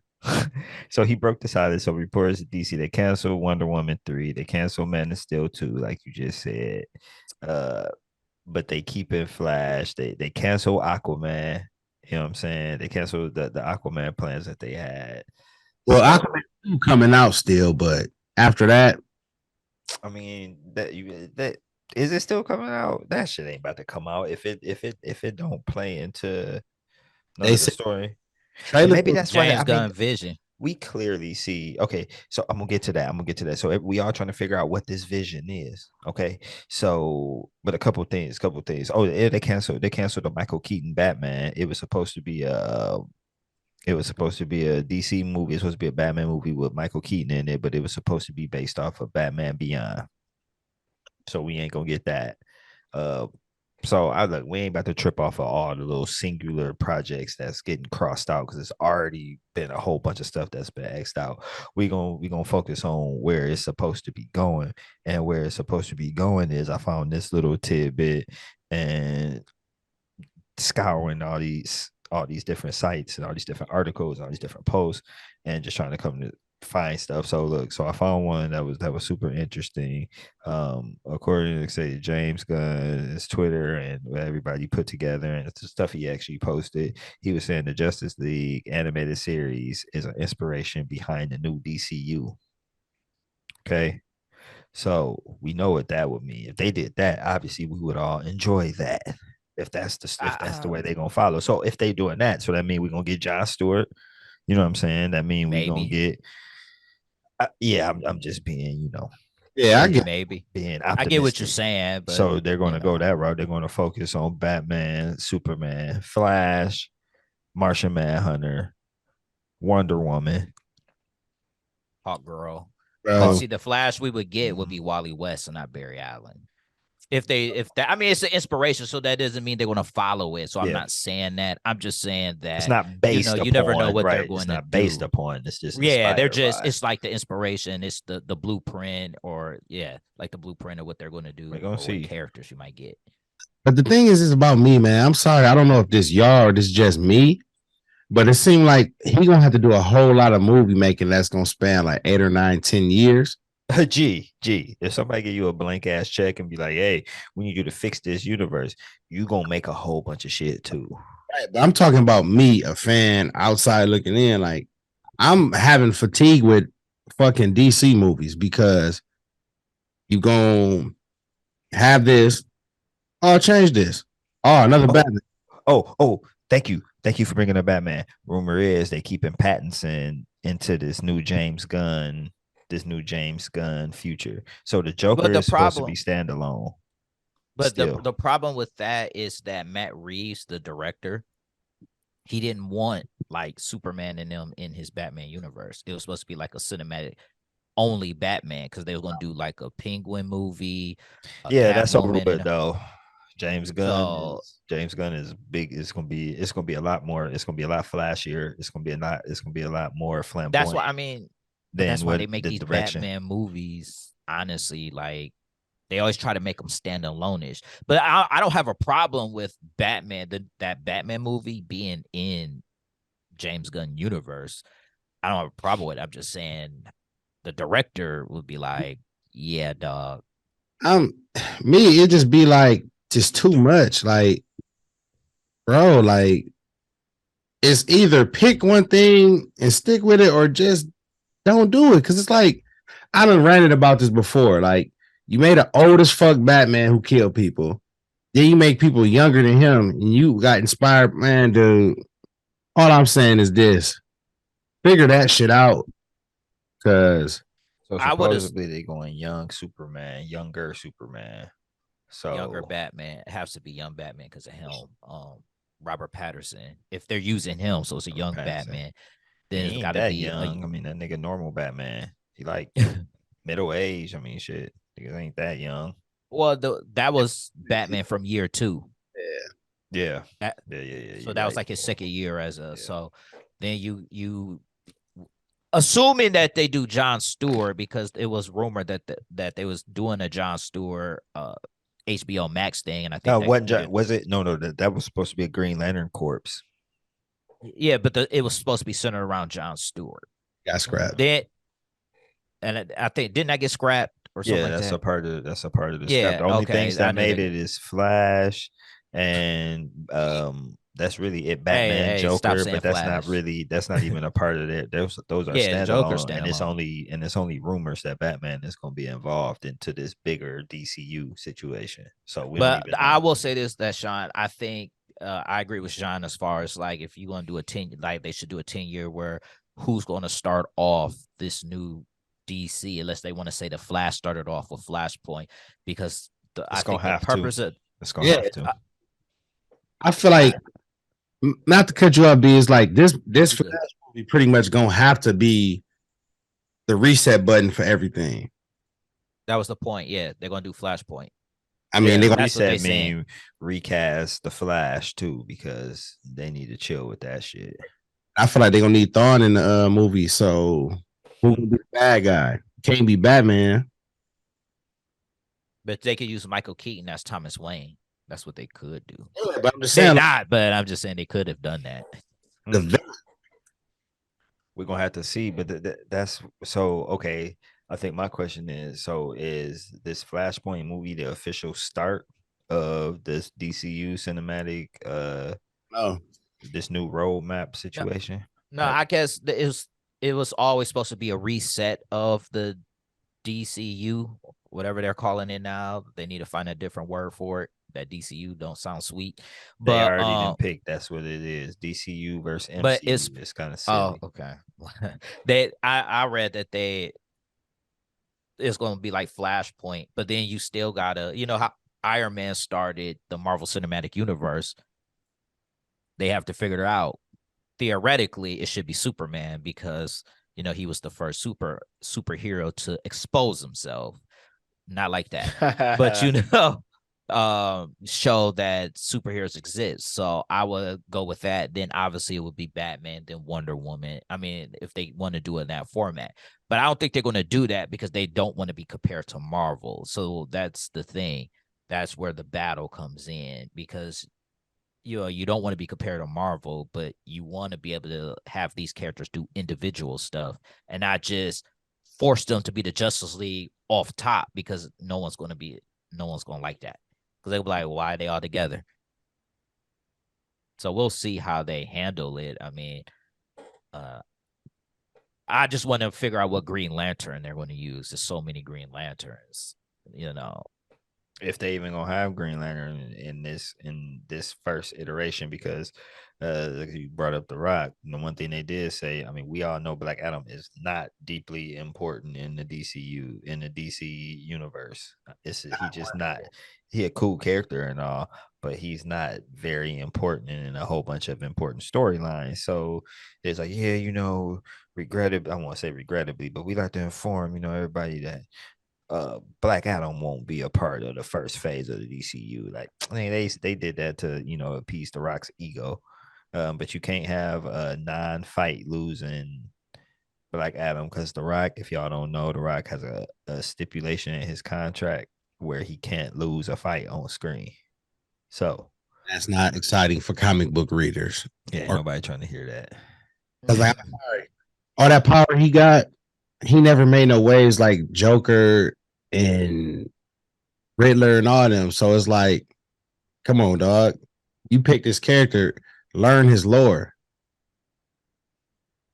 So he broke the silence. So reporters at DC they canceled Wonder Woman 3, they canceled Man of Steel 2, like you just said. But they keep it Flash. They cancel Aquaman. You know what I'm saying? They canceled the Aquaman plans that they had. well, So Aquaman 2 coming out still, but after that, I mean that is it still coming out? That shit ain't about to come out if it don't play into none they of the said story. And trailer. maybe that's why James I mean Gunn vision. we clearly see. Okay, so I'm gonna get to that. I'm gonna get to that. So we are trying to figure out what this vision is. Okay, so but a couple things. Oh, yeah, they canceled the Michael Keaton Batman. It was supposed to be a DC movie. It's supposed to be a Batman movie with Michael Keaton in it, but it was supposed to be based off of Batman Beyond. So we ain't gonna get that. Uh, so I like we ain't about to trip off of all the little singular projects that's getting crossed out because it's already been a whole bunch of stuff that's been X'd out. We gonna focus on where it's supposed to be going, and where it's supposed to be going is I found this little tidbit and scouring all these different sites and all these different articles, all these different posts, and just trying to come to find stuff. So look, so I found one that was super interesting. According to say James Gunn's Twitter and what everybody put together and the stuff he actually posted, he was saying the Justice League animated series is an inspiration behind the new DCU. Okay. So we know what that would mean. If they did that, obviously we would all enjoy that. If that's the way they're gonna follow. So if they doing that, so that means we're gonna get John Stewart. You know what I'm saying? That means we gonna Maybe. get. Yeah, I'm just being, Yeah, I Maybe, get. maybe. being I get what you're optimistic. saying, but So they're gonna go that route. They're gonna focus on Batman, Superman, Flash, Martian Manhunter, Wonder Woman. Hawk Girl. But Bro, see, the Flash we would get would be Wally West and not Barry Allen. If that, I mean, it's an inspiration, so that doesn't mean they're going to follow it. So I'm Yeah. not saying that. I'm just saying It's that not based upon, you never know what they're right? going It's to not based do. upon. It's just Yeah, they're inspired just by. it's like the inspiration, it's the blueprint, or like the blueprint of what they're going to do We're or gonna what see. characters you might get. but the thing is, it's about me, man. I'm sorry. I don't know if this y'all or this just me, but it seemed like he gonna have to do a whole lot of movie making that's gonna span like 8 or 9, 10 years. Gee, if somebody give you a blank ass check and be like, "Hey, we need you to fix this universe," you gonna make a whole bunch of shit too. Right, but I'm talking about me, a fan outside looking in. Like, I'm having fatigue with fucking DC movies because you gonna have this. Oh, change this. Oh, another Oh, Batman. oh, thank you for bringing up Batman. Rumor is they keeping Pattinson into this new James Gunn future. So the Joker But the is supposed to problem, be standalone. but Still, the problem with that is that Matt Reeves, the director, he didn't want like Superman and them in his Batman universe. It was supposed to be like a cinematic only Batman because they were going to do like a Penguin movie, a yeah, that's over Catwoman, with and though. so James Gunn is big. It's gonna be a lot more. It's gonna be a lot flashier. It's gonna be a lot more that's why flamboyant I mean, but than that's why what they make the these direction. Batman movies. Honestly, like they always try to make them stand alone-ish. But I don't have a problem with Batman, that Batman movie being in James Gunn universe. I don't have a problem with it. I'm just saying the director would be like, yeah, dog. I'm me, it just be like just too much. Like, bro, like it's either pick one thing and stick with it or just don't do it. Cause it's like I done ranted about this before. Like, you made an old as fuck Batman who killed people. Then you make people younger than him and you got inspired, man, dude. All I'm saying is this. Figure that shit out. Cause So I would have supposedly they going younger Superman. younger So Batman. It has to be young Batman because of him. Robert Patterson. If they're using him, so it's a young Pattinson, Batman, he then it's ain't got to that be young. I mean, that nigga normal Batman. He like middle age. I mean, shit, niggas ain't that young. well, that was Batman from year two. Yeah, That, yeah. so You're that was right. like his second year as a. Yeah. So then you assuming that they do Jon Stewart, because it was rumored that they was doing a Jon Stewart HBO Max thing, and I think was it? No, that was supposed to be a Green Lantern Corps. Yeah, but it was supposed to be centered around Jon Stewart. Got scrapped. Then, and I think didn't that get scrapped or something like that's that? a part of the Yeah, scrap. The only okay, things I that knew made that. it is Flash and that's really it. Batman, Hey, stop Joker, saying but that's not even a part of it. Those are Yeah, Joker's standalone, and standalone. it's only rumors that Batman is going to be involved into this bigger DCU situation. So we don't But even I know. will say this, that Sean, I think I agree with Sean as far as like if you're gonna do a 10, like they should do a 10-year where who's gonna start off this new DC, unless they want to say the Flash started off with Flashpoint, because I It's gonna think the have to. purpose of It's gonna have to. I feel like not to cut you off, B, is like this good. Flash movie pretty much gonna have to be the reset button for everything. That was the point. Yeah, they're gonna do Flashpoint. I mean, yeah, that's what they mean recast the Flash too, because they need to chill with that shit. I feel like they're gonna need Thawne in the movie. So who gonna be the bad guy? Can't be Batman. But they could use Michael Keaton as Thomas Wayne. That's what they could do. Yeah, but I'm just saying, but I'm just saying they could have done that. We're gonna have to see, but that's so okay. I think my question is: so is this Flashpoint movie the official start of this DCU cinematic? No, this new roadmap situation. No, I guess it was always supposed to be a reset of the DCU, whatever they're calling it now. They need to find a different word for it. That DCU don't sound sweet, but they already didn't pick. That's what it is. DCU versus MCU. But it's kind of silly. Oh, okay. I read that it's going to be like Flashpoint, but then you still gotta, how Iron Man started the Marvel Cinematic Universe. They have to figure it out. Theoretically, it should be Superman because he was the first superhero to expose himself. Not like that, but show that superheroes exist. So I would go with that. Then obviously it would be Batman, then Wonder Woman. I mean, if they want to do it in that format, but I don't think they're going to do that because they don't want to be compared to Marvel. So that's the thing. That's where the battle comes in, because you don't want to be compared to Marvel, but you want to be able to have these characters do individual stuff and not just force them to be the Justice League off top, because no one's going to like that. Because they'll be like, why are they all together? So we'll see how they handle it. I mean, I just want to figure out what Green Lantern they're going to use. There's so many Green Lanterns, if they even gonna have Green Lantern in this first iteration, because you brought up The Rock. And the one thing they did say, I mean, we all know Black Adam is not deeply important in the DCU, in the DC universe. He just not. He a cool character and all, but he's not very important in a whole bunch of important storylines. So it's like, yeah, regrettably, I won't say regrettably, but we like to inform, everybody that Black Adam won't be a part of the first phase of the DCU. Like, I mean, they did that to appease The Rock's ego, but you can't have a non-fight losing Black Adam, because The Rock, if y'all don't know, The Rock has a stipulation in his contract where he can't lose a fight on screen. So that's not exciting for comic book readers. Yeah, nobody trying to hear that. Because like, all that power he got, he never made no waves like Joker and Riddler and all them. So it's like, come on, dog. You pick this character, learn his lore.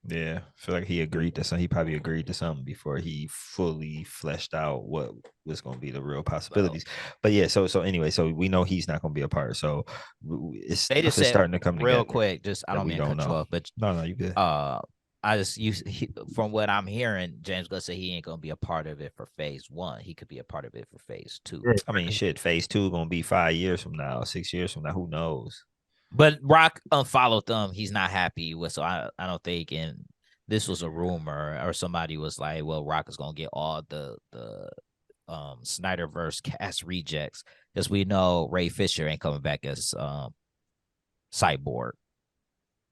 Yeah, I feel like he agreed to something. He probably agreed to something before he fully fleshed out what was going to be the real possibilities. But yeah, so anyway, so we know he's not going to be a part. So it's starting to come real together. Quick. Just I don't mean to cut you off, but no, you good. From what I'm hearing, James Gunn said he ain't gonna be a part of it for phase 1. He could be a part of it for phase 2. I mean, shit, phase 2 gonna be 5 years from now, 6 years from now. Who knows? But Rock unfollowed them. He's not happy with, so I don't think. And this was a rumor, or somebody was like, "Well, Rock is gonna get all the Snyderverse cast rejects," because we know Ray Fisher ain't coming back as Cyborg.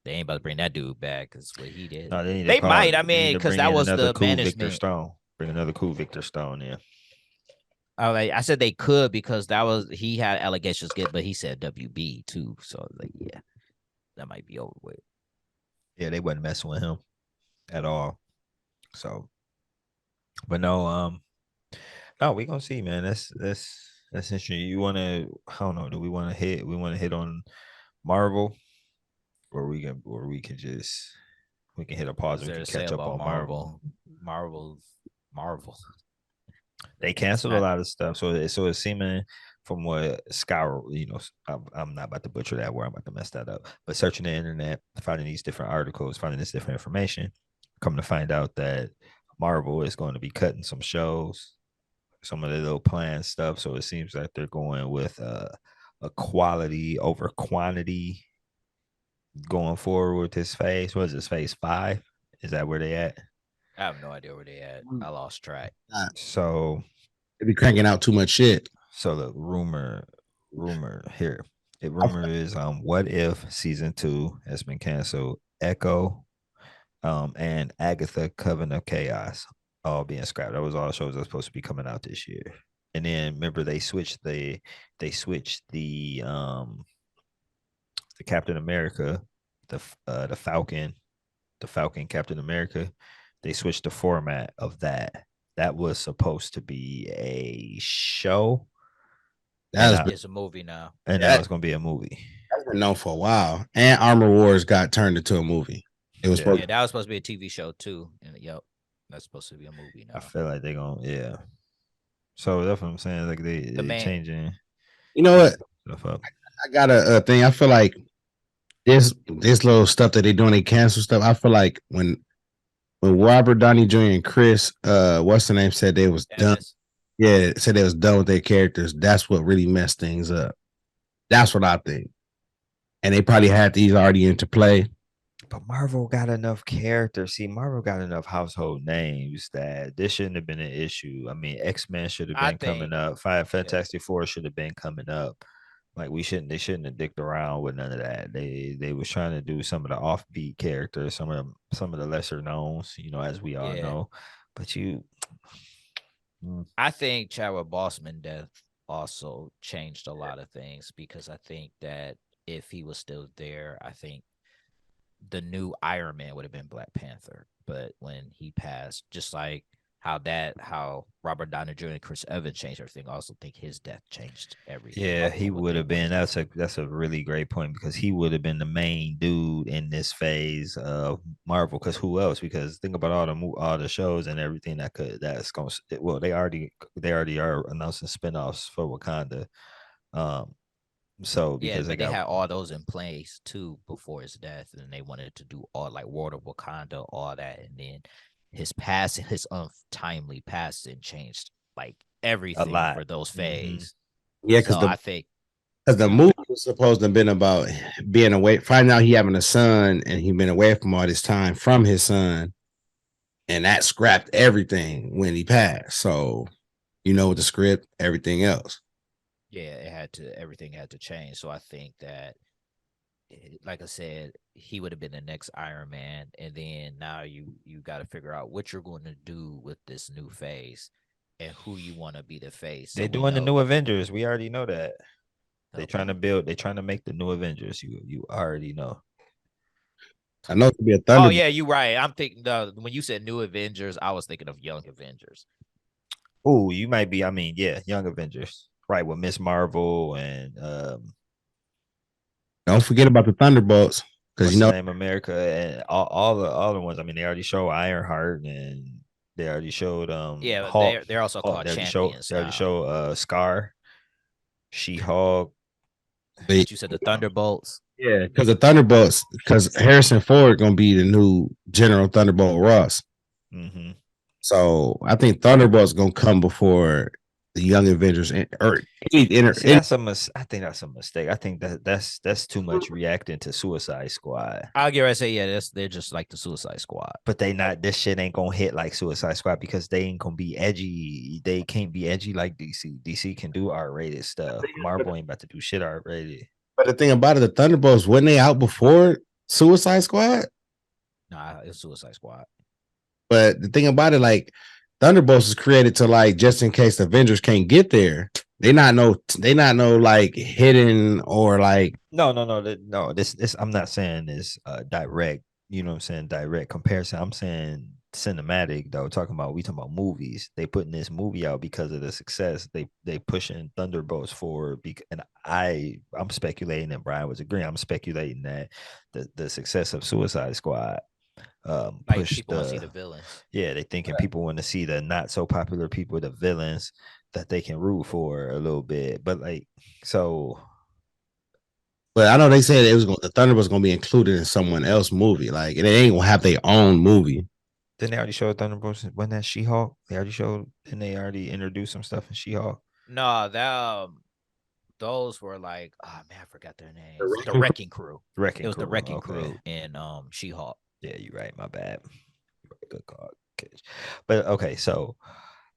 They ain't about to bring that dude back because what he did. No, They might. I they mean, need to because bring that in was another the cool Victor management. Stone. Bring another cool Victor Stone in. I said they could because he had allegations get, but he said WB too. So like, yeah, that might be over with. Yeah, they wasn't messing with him at all. So, but no, we gonna see, man. That's interesting. You wanna, I don't know, do we want to hit? We want to hit on Marvel, or we can just we can hit a pause What's and we there can to say catch up about on Marvel. Marvel. They canceled a lot of stuff, so it's seeming from what Scour, I'm not about to butcher that word, I'm about to mess that up. But searching the internet, finding these different articles, finding this different information, come to find out that Marvel is going to be cutting some shows, some of the little planned stuff. So it seems like they're going with a quality over quantity going forward with this phase. What is this, phase 5? Is that where they at? I have no idea where they at. I lost track. So they be cranking out too much shit. So the rumor here, the rumor is What If season 2 has been canceled. Echo, and Agatha Coven of Chaos all being scrapped. That was all shows that were supposed to be coming out this year. And then remember they switched the Captain America, the Falcon, Captain America. They switched the format of that. That was supposed to be a show. It's a movie now. And now it's going to be a movie. That's been known for a while. And Armor Wars got turned into a movie. It was that was supposed to be a TV show too. And that's supposed to be a movie now. I feel like they're going to, yeah. So that's what I'm saying. Like they're changing. You know what? I got a thing. I feel like this little stuff that they're doing, they cancel stuff. I feel like when Robert Downey Jr. and Chris, what's the name, said they was done. Yeah, said they was done with their characters. That's what really messed things up. That's what I think. And they probably had these already into play. But Marvel got enough characters. See, Marvel got enough household names that this shouldn't have been an issue. I mean, X-Men should have been coming up. Fantastic Four should have been coming up. Like they shouldn't have dicked around with none of that. They was trying to do some of the offbeat characters, some of the lesser knowns, as we all know. But I think Chadwick Boseman death also changed a lot of things because I think that if he was still there, I think the new Iron Man would have been Black Panther. But when he passed, just like how Robert Downey Jr. and Chris Evans changed everything, I also think his death changed everything. Yeah, he would have been. That's a really great point because he would have been the main dude in this phase of Marvel. Because who else? Because think about all the shows and everything that's going. Well, they already are announcing spinoffs for Wakanda. So because they had all those in place too before his death, and they wanted to do all like War of Wakanda, all that, and then his passing, his untimely passing, changed like everything for those phase. Yeah, because I think because the movie was supposed to have been about being away, finding out he having a son, and he been away from all this time from his son, and that scrapped everything when he passed. So, with the script, everything else. Yeah, everything had to change. So I think that, like I said, he would have been the next Iron Man. And then now you got to figure out what you're going to do with this new phase and who you want to be the face. They're doing the new Avengers. We already know that. They're trying to make the new Avengers. You already know. I know it could be a Thunder. Oh, yeah, you're right. I'm thinking when you said new Avengers, I was thinking of Young Avengers. Oh, you might be. I mean, yeah, Young Avengers. Right, with Miss Marvel and don't forget about the Thunderbolts because name America and all the ones. I mean, they already show Ironheart and they already showed Hulk. They're also called champions. They already show Scar, She-Hulk. But you said the Thunderbolts. Yeah, because the Thunderbolts, because Harrison Ford gonna be the new General Thunderbolt Ross. Mm-hmm. So I think Thunderbolts gonna come before the Young Avengers I think that's a mistake. I think that's too much reacting to Suicide Squad. I'll get right to say, they're just like the Suicide Squad. But this shit ain't gonna hit like Suicide Squad because they ain't gonna be edgy. They can't be edgy like DC. DC can do R-rated stuff. Marvel ain't about to do shit R-rated. But the thing about it, the Thunderbolts, when they out before Suicide Squad. Nah, it's Suicide Squad. But the thing about it, like Thunderbolts is created to like just in case the Avengers can't get there. They not no like hidden or like no. This I'm not saying this direct. You know what I'm saying? Direct comparison. I'm saying cinematic though. Talking about movies. They putting this movie out because of the success. They pushing Thunderbolts forward. And I'm speculating, and Brian was agreeing. I'm speculating that the success of Suicide Squad Like push people want to see the villains. Yeah, they thinking people want to see the not so popular people, the villains that they can root for a little bit. But like, so but I know they said the Thunderbolts gonna be included in someone else's movie. Like it ain't gonna have their own movie. didn't they already show Thunderbolts when that She-Hulk? They already showed, and they already introduced some stuff in She-Hulk. No, that those were like, oh man, I forgot their names. The Wrecking Crew. It was the Wrecking Crew in She-Hulk. Yeah, you're right. My bad. Good call. But okay, so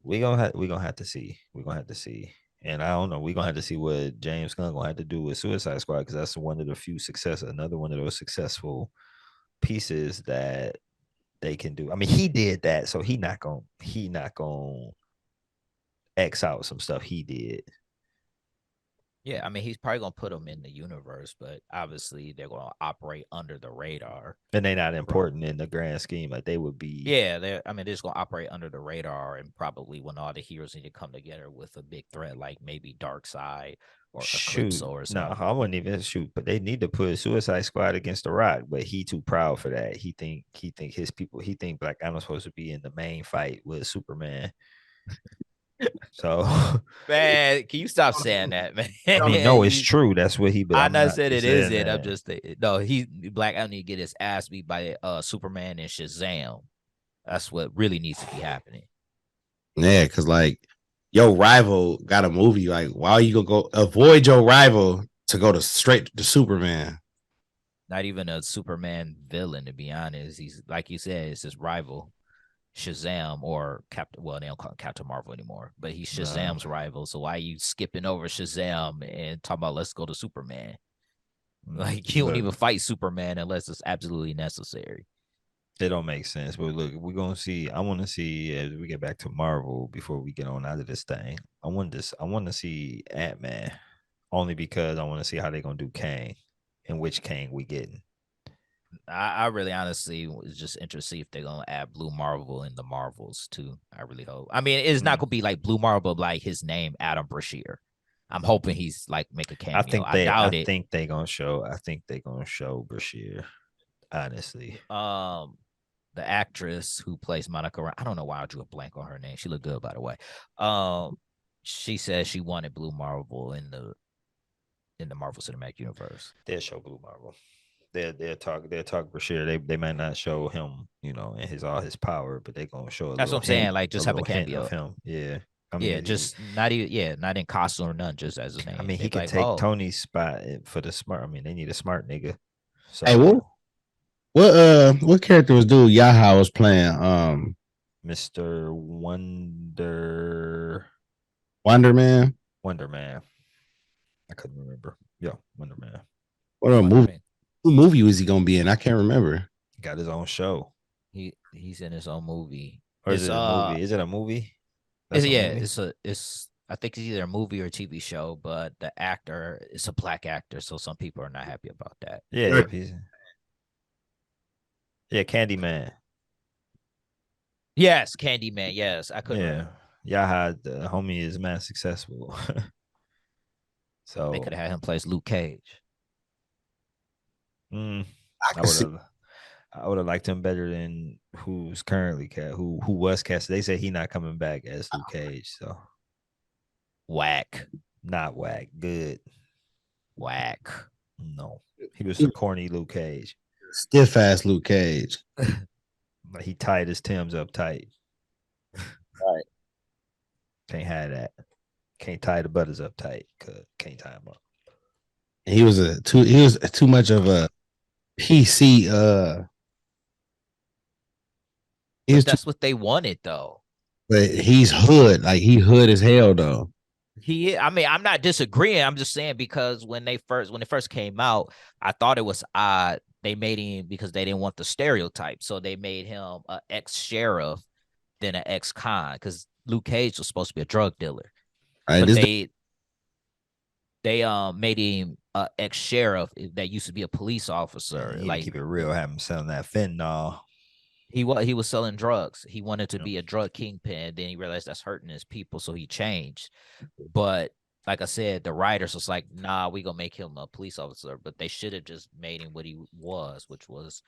we're gonna have to see. We're gonna have to see. And I don't know. We're gonna have to see what James Gunn gonna have to do with Suicide Squad, because that's one of the few another one of those successful pieces that they can do. I mean, he did that, so he not gonna X out some stuff he did. Yeah, I mean, he's probably gonna put them in the universe, but obviously they're gonna operate under the radar. And they're not important in the grand scheme, like they would be. Yeah, they're just gonna operate under the radar, and probably when all the heroes need to come together with a big threat, like maybe Darkseid or Eclipso or something. No, I wouldn't even shoot, but they need to put Suicide Squad against The Rock, but he too proud for that. He think his people. He think Black Adam's supposed to be in the main fight with Superman. So, man, can you stop saying that, man? I mean, no, it's true. That's what he. I not said it isn't. I'm just no. Black Adam need to get his ass beat by Superman and Shazam. That's what really needs to be happening. Yeah, because like your rival got a movie. Like, why are you gonna go avoid your rival to go straight to Superman? Not even a Superman villain, to be honest. He's like you said, it's his rival. Shazam or Captain, well, they don't call him Captain Marvel anymore, but he's Shazam's rival. So why are you skipping over Shazam and talking about let's go to Superman? Like you don't even fight Superman unless it's absolutely necessary. It don't make sense. But look, we're gonna see. I want to see as we get back to Marvel before we get on out of this thing. I want to see Ant-Man only because I want to see how they're gonna do Kang and which Kang we getting. I really honestly was just interested to see if they're gonna add Blue Marvel in the Marvels too. I really hope. I mean, it's not gonna be like Blue Marvel, like his name, Adam Brashear. I'm hoping he's like make a cameo. I think they're gonna show Brashear. Honestly, the actress who plays Monica, I don't know why I drew a blank on her name. She looked good, by the way. She said she wanted Blue Marvel in the Marvel Cinematic Universe. They'll show Blue Marvel. They'll talk Brashear. They might not show him, in all his power, but they're gonna show. That's what I'm saying. Like just have a cameo of him. Yeah. I mean, just not even. Yeah, not in costume or none. Just as his name. I mean, he could take Tony's spot for the smart. I mean, they need a smart nigga. So, hey, what character was dude Yaha was playing? Mr. Wonder Man. I couldn't remember. Yeah, Wonder Man. What movie was he gonna be in? I can't remember. He got his own show. He's in his own movie. Or is it a movie? Is it a movie? It's I think it's either a movie or a TV show, but the actor is a black actor, so some people are not happy about that. Yeah, Candyman. Yes, Candyman. Yes, I couldn't. Yeah, Yaha, the homie is mad successful. So they could have had him play Luke Cage. I would have liked him better than who's currently who was cast. They say he not coming back as Luke Cage. So whack, not whack, good, whack. No, he was a corny Luke Cage, stiff ass Luke Cage. But he tied his Timbs up tight. Right, can't have that. Can't tie the butters up tight. Can't tie them up. He was too much of a PC. That's what they wanted, though. But he's hood, like he hood as hell, though. I mean, I'm not disagreeing. I'm just saying because when it first came out, I thought it was odd they made him because they didn't want the stereotype. So they made him an ex-sheriff than an ex-con because Luke Cage was supposed to be a drug dealer. All right, But this they made him an ex-sheriff that used to be a police officer. He like keep it real, have him selling that fentanyl. he was selling drugs. He wanted to be a drug kingpin. Then he realized that's hurting his people, so he changed. But like I said, the writers was like, nah, we gonna make him a police officer. But they should have just made him what he was, which was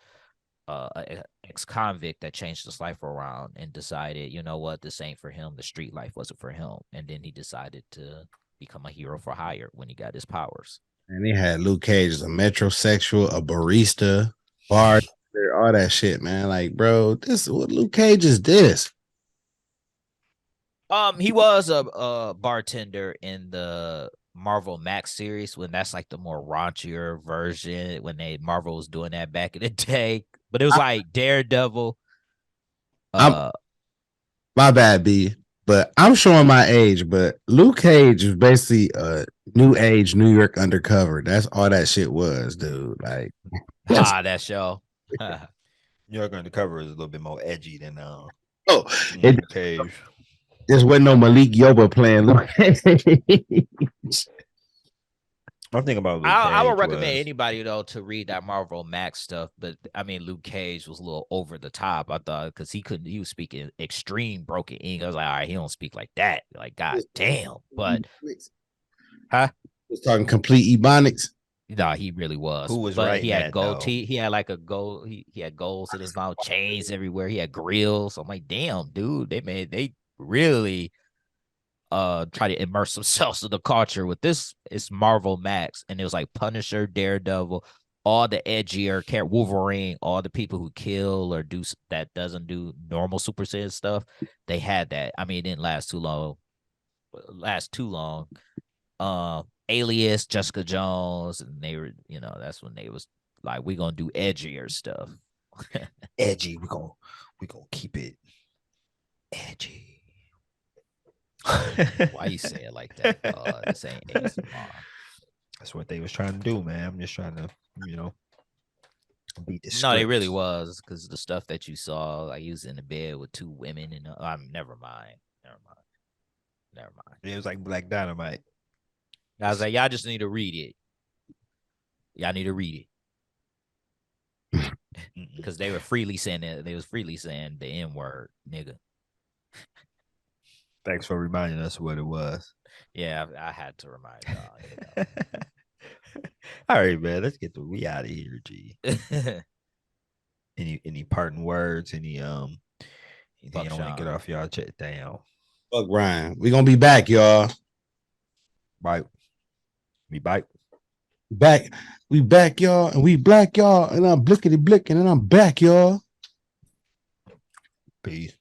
an ex-convict that changed his life around and decided, you know what, this ain't for him. The street life wasn't for him. And then he decided to become a hero for hire when he got his powers. and they had Luke Cage as a metrosexual, a barista, bar, all that shit, man. Like, bro, this what Luke Cage is this? He was a bartender in the Marvel Max series when that's like the more raunchier version when Marvel was doing that back in the day. But it was like Daredevil. My bad, B. But I'm showing my age. But Luke Cage is basically a new age New York undercover. That's all that shit was, dude. Like, that show. New York Undercover is a little bit more edgy than it Cage. just wasn't no Malik Yoba playing Luke Cage. I'm thinking about Luke I would Cage recommend was- anybody though to read that Marvel Max stuff, but I mean Luke Cage was a little over the top. I thought because he was speaking extreme broken English. I was like, all right, he don't speak like that. Like, god damn. But huh? Was talking complete ebonics. No, he really was. Who was but writing he had that, gold though? teeth. He had like a gold. He had golds in his mouth, chains everywhere. He had grills. I'm like, damn, dude. They really try to immerse themselves in the culture with this. It's Marvel Max, and it was like Punisher, Daredevil, all the edgier Wolverine, all the people who kill or do that doesn't do normal Super Saiyan stuff. They had that. I mean, it didn't last too long. Alias, Jessica Jones, and they were, that's when they was like, we gonna do edgier stuff. edgy. We gonna keep it edgy. Why you say it like that? This ain't ASMR. That's what they was trying to do, man. I'm just trying to, beat the No, they script. really was because the stuff that you saw, like he was in the bed with two women, and never mind. It was like Black Dynamite. I was like, y'all just need to read it. Y'all need to read it because they were freely saying it. They was freely saying the N word, nigga. Thanks for reminding us what it was. Yeah, I had to remind y'all. All right, man. Let's get we out of here, G. Any parting words? Anything you want to get off y'all chat down? Fuck Ryan. We gonna be back, y'all. Bye. We back. We back, y'all, and we black, y'all, and I'm blickety blick, and then I'm back, y'all. Peace.